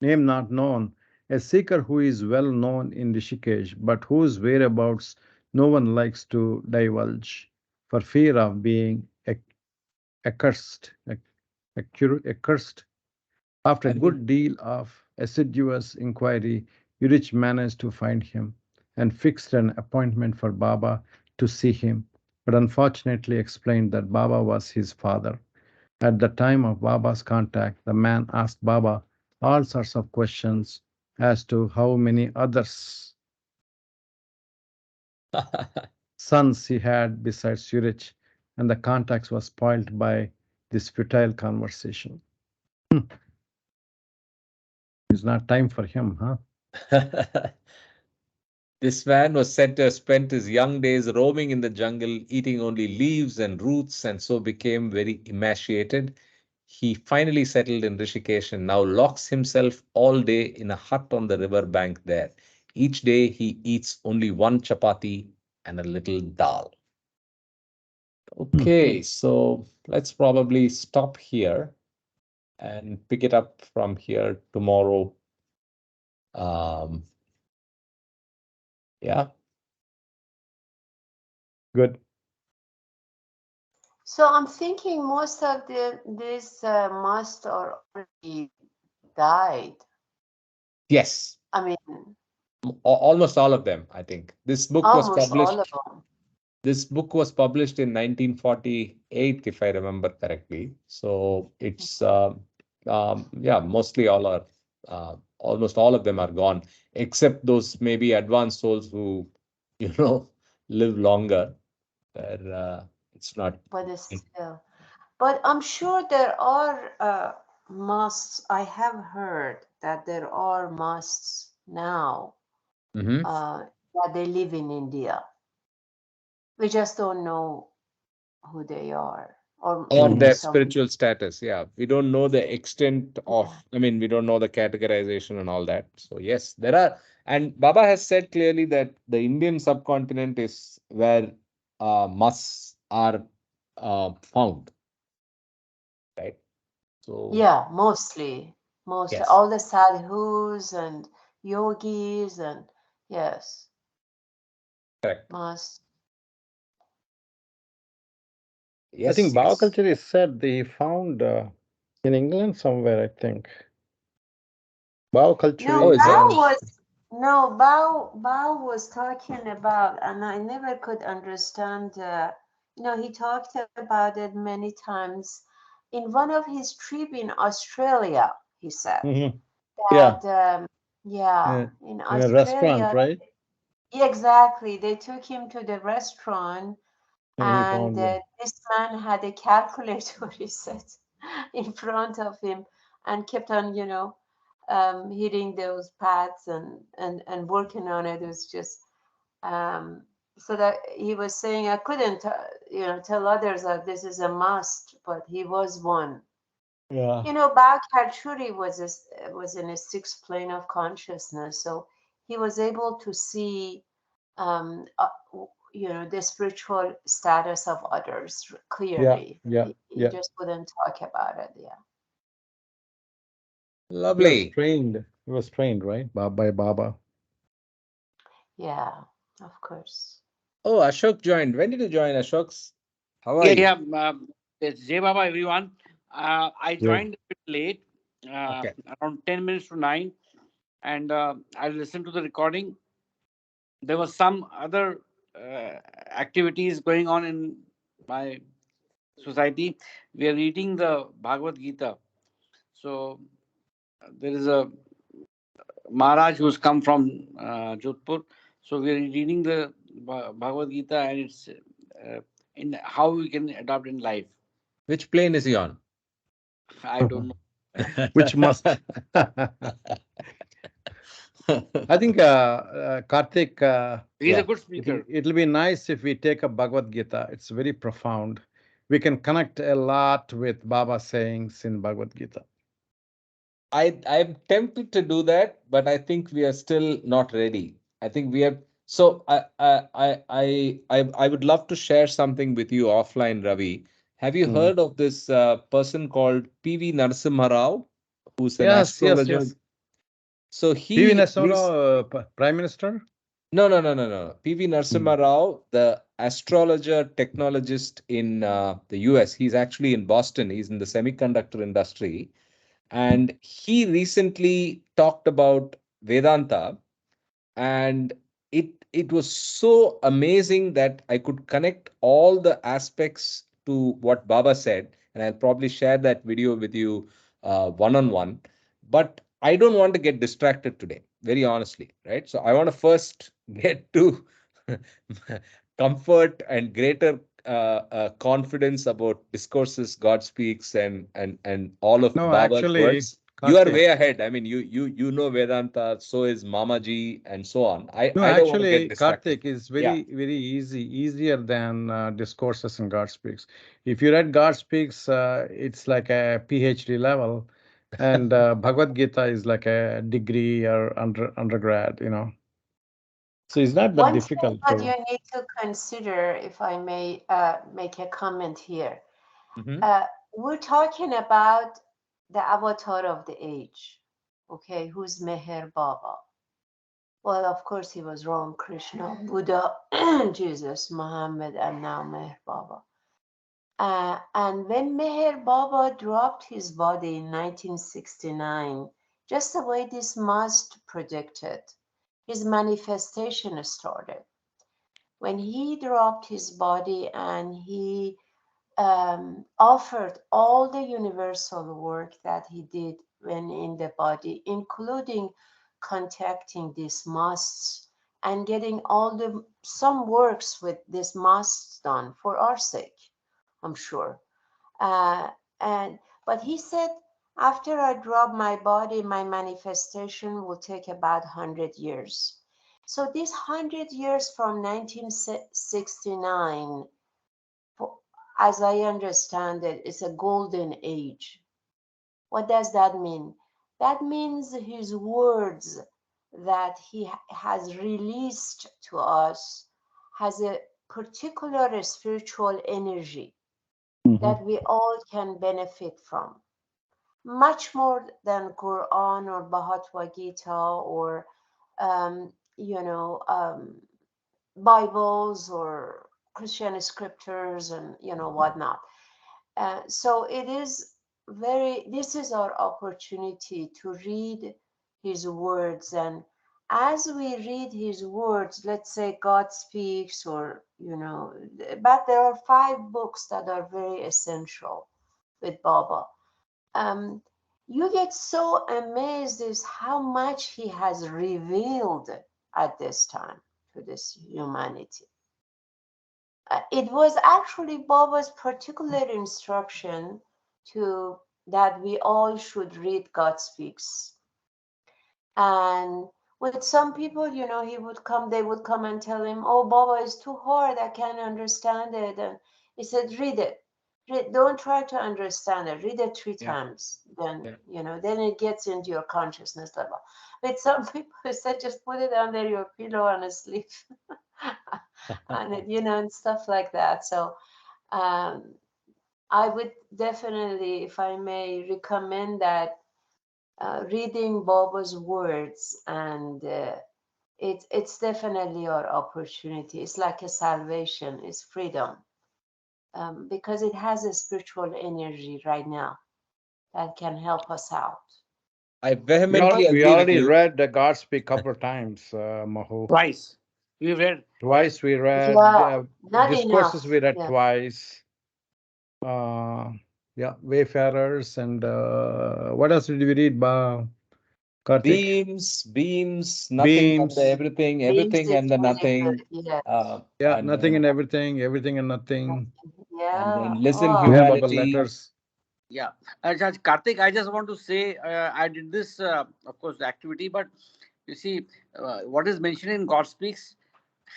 Name not known. A seeker who is well known in Rishikesh, but whose whereabouts no one likes to divulge for fear of being accursed. Accursed. After a good deal of assiduous inquiry, Yurich managed to find him and fixed an appointment for Baba to see him, but unfortunately explained that Baba was his father. At the time of Baba's contact, the man asked Baba all sorts of questions as to how many others sons he had besides Yurich, and the contact was spoiled by this futile conversation. It's not time for him, huh? This man was said to have spent his young days roaming in the jungle, eating only leaves and roots, and so became very emaciated. He finally settled in Rishikesh and now locks himself all day in a hut on the river bank there. Each day he eats only one chapati and a little dal. Okay, so let's probably stop here and pick it up from here tomorrow. Yeah. Good. So I'm thinking most of these must are already died. Yes. I mean, Almost all of them, I think. This book was almost all of published. them. This book was published in 1948, if I remember correctly. So it's yeah, mostly all are almost all of them are gone, except those maybe advanced souls who live longer. Where it's not. But it's still. But I'm sure there are musts. I have heard that there are musts now Mhm. that they live in India. We just don't know who they are, or Or maybe their some. spiritual status. Yeah, we don't know the extent of, Yeah. I mean, we don't know the categorization and all that. So yes, there are, and Baba has said clearly that the Indian subcontinent is where musts are found, right? So Yeah, mostly yes, all the sadhus and yogis and yes, correct. must. I Yes, think yes. bioculture is said they found in England somewhere, I think. Bioculture No, Oh, is is it? Bao was talking about, and I never could understand. He talked about it many times. In one of his trip in Australia, he said Mhm. Yeah, that, yeah, in in a restaurant, Australia, right? exactly, they took him to the restaurant, And he and found it. this man had a calculator, he said, in front of him, and kept on, hitting those pads and working on it. It was just so that he was saying I couldn't, tell others that this is a must, but he was one. Yeah, Bach Kachuri was in a sixth plane of consciousness, so he was able to see, the spiritual status of others yeah, clearly. yeah, He yeah. just wouldn't talk about it. Yeah. He was Lovely. trained. He was trained, right? By Baba. Yeah, of course. Oh, Ashok joined. When did you join, Ashok? How are Yeah, you? yeah. It's Jai Baba, everyone. I Yeah. joined a bit late, Okay. around 10 minutes to 9, and I listened to the recording. There was some other activities going on in my society. We are reading the Bhagavad Gita. So there is a Maharaj who's come from Jodhpur. So we are reading the Bhagavad Gita, and it's in how we can adopt in life. Which plane is he on? I don't know. Which must. I think, Karthik, He's a Yeah. good speaker. it'll be nice if we take up Bhagavad Gita. It's very profound. We can connect a lot with Baba sayings in Bhagavad Gita. I'm tempted to do that, but I think we are still not ready. I think we have. So I would love to share something with you offline, Ravi. Have you Mm. heard of this person called P.V. Narasimha Rao, who's an Yes, yes, astrologer? yes. So PV he Narasimha, Prime Minister. no, no, no, no, no. P.V. Mm. Narasimha Rao, the astrologer technologist in the US. He's actually in Boston. He's in the semiconductor industry. And he recently talked about Vedanta, and it was so amazing that I could connect all the aspects to what Baba said, and I'll probably share that video with you one on one. But I don't want to get distracted today, very honestly, right? So I want to first get to comfort and greater confidence about discourses God speaks and all of No, Baba's actually, words. You are Karthik. way ahead. I mean, you know Vedanta, so is Mamaji, and so on. No, I don't want to get actually, distracted. Karthik is Yeah. very easy, easier than discourses in God Speaks. If you read God Speaks, it's like a PhD level, and Bhagavad Gita is like a degree or undergrad. So it's not that One thing difficult that to. you need to consider, if I may make a comment here, Mhm. uh, we're talking about the avatar of the age, okay? Who's Meher Baba? Well, of course, he was wrong. Krishna, Buddha, Jesus, Muhammad, and now Meher Baba. And when Meher Baba dropped his body in 1969, just the way this must predicted, his manifestation started. When he dropped his body and he offered all the universal work that he did when in the body, including contacting these masts and getting all the some works with these masts done for our sake, I'm sure. Uh, and but he said, after I drop my body, my manifestation will take about 100 years. So this 100 years from 1969, as I understand it, it's a golden age. What does that mean? That means his words that he has released to us has a particular spiritual energy Mhm. that we all can benefit from, much more than Quran or Bhagavad Gita or um, you know um, Bibles or Christian scriptures and whatnot. So it is this is our opportunity to read his words, and as we read his words, let's say God speaks, or but there are 5 books that are very essential with Baba. You get so amazed is how much he has revealed at this time to this humanity. It was actually Baba's particular instruction to that we all should read God Speaks. And with some people, they would come and tell him, "Oh, Baba is too hard. I can't understand it." And he said, "Read it. Don't try to understand it. Read it 3 times. Then, then it gets into your consciousness level." With some people, said, "Just put it under your pillow and sleep." And and stuff like that. So I would definitely, if I may, recommend that reading Baba's words, and it's definitely our opportunity. It's like a salvation, it's freedom, because it has a spiritual energy right now that can help us out. I vehemently We agree with already you. read the Godspeed a couple of times, Mahu. Twice. We read. Twice we read. Yeah, not Discourses enough. we read Yeah. twice. Wayfarers, and what else did we read? Karthik? Beams, nothing and Beams. the everything, Beams everything is and the really nothing. good. Yeah. Yeah, And nothing then, and everything, everything and nothing. and Yeah. then listen, Oh, We have our humanity. letters. Yeah. Karthik, I just want to say, I did this, of course, the activity, but you see, what is mentioned in God Speaks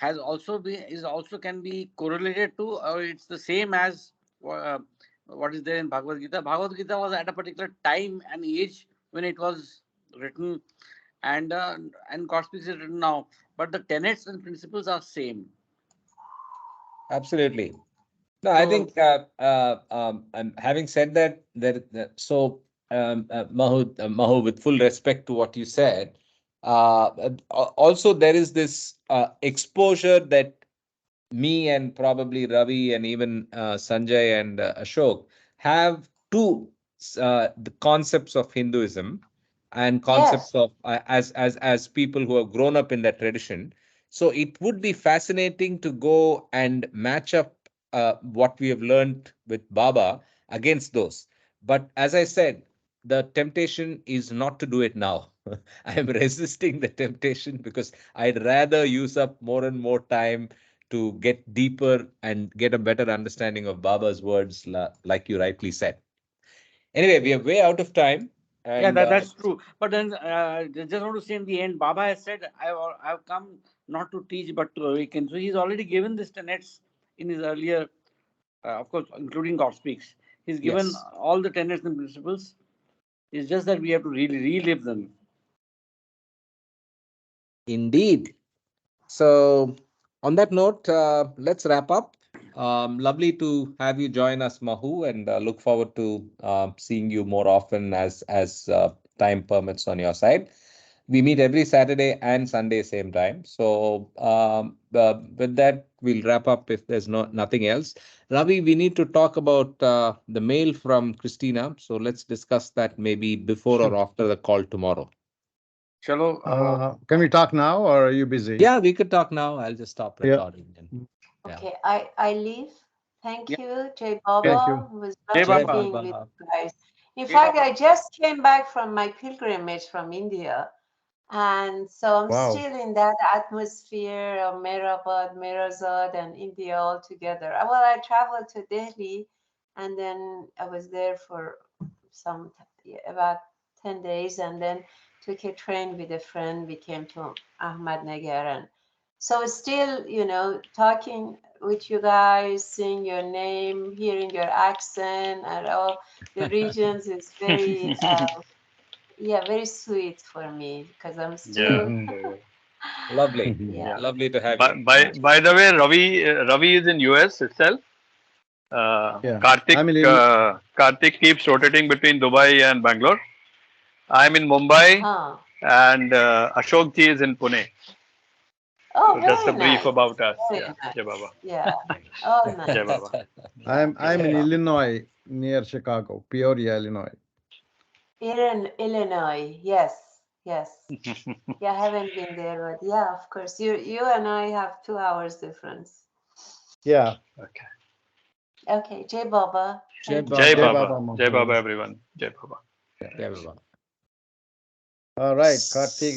is also can be correlated to, or it's the same as what is there in Bhagavad Gita. Bhagavad Gita was at a particular time and age when it was written, and God Speaks is written now, but the tenets and principles are same. Absolutely. No, I mm, think and having said that, Mahu, with full respect to what you said, also there is this exposure that me and probably Ravi and even Sanjay and Ashok have to the concepts of Hinduism and concepts yes. of as people who have grown up in that tradition. So it would be fascinating to go and match up what we have learned with Baba against those. But as I said, the temptation is not to do it now. I am resisting the temptation because I'd rather use up more and more time to get deeper and get a better understanding of Baba's words, like you rightly said. Anyway, we are way out of time. Yeah, And that's true. But then, just want to say in the end, Baba has said, I've come not to teach but to awaken. So he's already given this tenets in his earlier, of course, including God Speaks. He's given yes, all the tenets and principles. It's just that we have to really relive them. indeed. So, on that note, let's wrap up. Lovely to have you join us, Mahu, and look forward to seeing you more often as time permits on your side. We meet every Saturday and Sunday, same time. So, with that, we'll wrap up if there's nothing else. Ravi, we need to talk about the mail from Christina. So, let's discuss that maybe before or after the call tomorrow. Chalo, Can we talk now, or are you busy? Yeah, we could talk now. I'll just stop Yeah. recording. Yeah. Okay, I leave. Thank yeah. you, Jay Thank Baba. you. It was Jai lovely Jai Baba. being with Baba. you guys. In Jai fact, Baba. I just came back from my pilgrimage from India. And so I'm Wow. still in that atmosphere of Mehrabad, Mirazad, and India all together. Well, I traveled to Delhi, and then I was there for about 10 days, and then took a train with a friend. We came to Ahmadnagar, and so still, talking with you guys, seeing your name, hearing your accent, and all the regions is very very sweet for me because I'm Yeah. still Lovely. Yeah. Lovely to have By, you. by, by the way, Ravi is in US itself. Yeah. Karthik, I'm in. Karthik keeps rotating between Dubai and Bangalore. I'm in Mumbai, uh-huh. and Ashok ji is in Pune. Oh, So that's a very brief nice. about us. Very Yeah. nice. Jai Baba. Yeah. Oh, nice. Jai Baba. I'm in Illinois, near Chicago, Peoria, Illinois. Illinois. Yes. Yes. Yeah, I haven't been there, but yeah, of course. You and I have 2 hours difference. Yeah. Okay. Okay, Jai Baba. Jai Thank you. Jai Jai Baba. Baba, Jai Baba, Maharaj. everyone. Jai Baba. Yeah, Baba. All right, Karthik.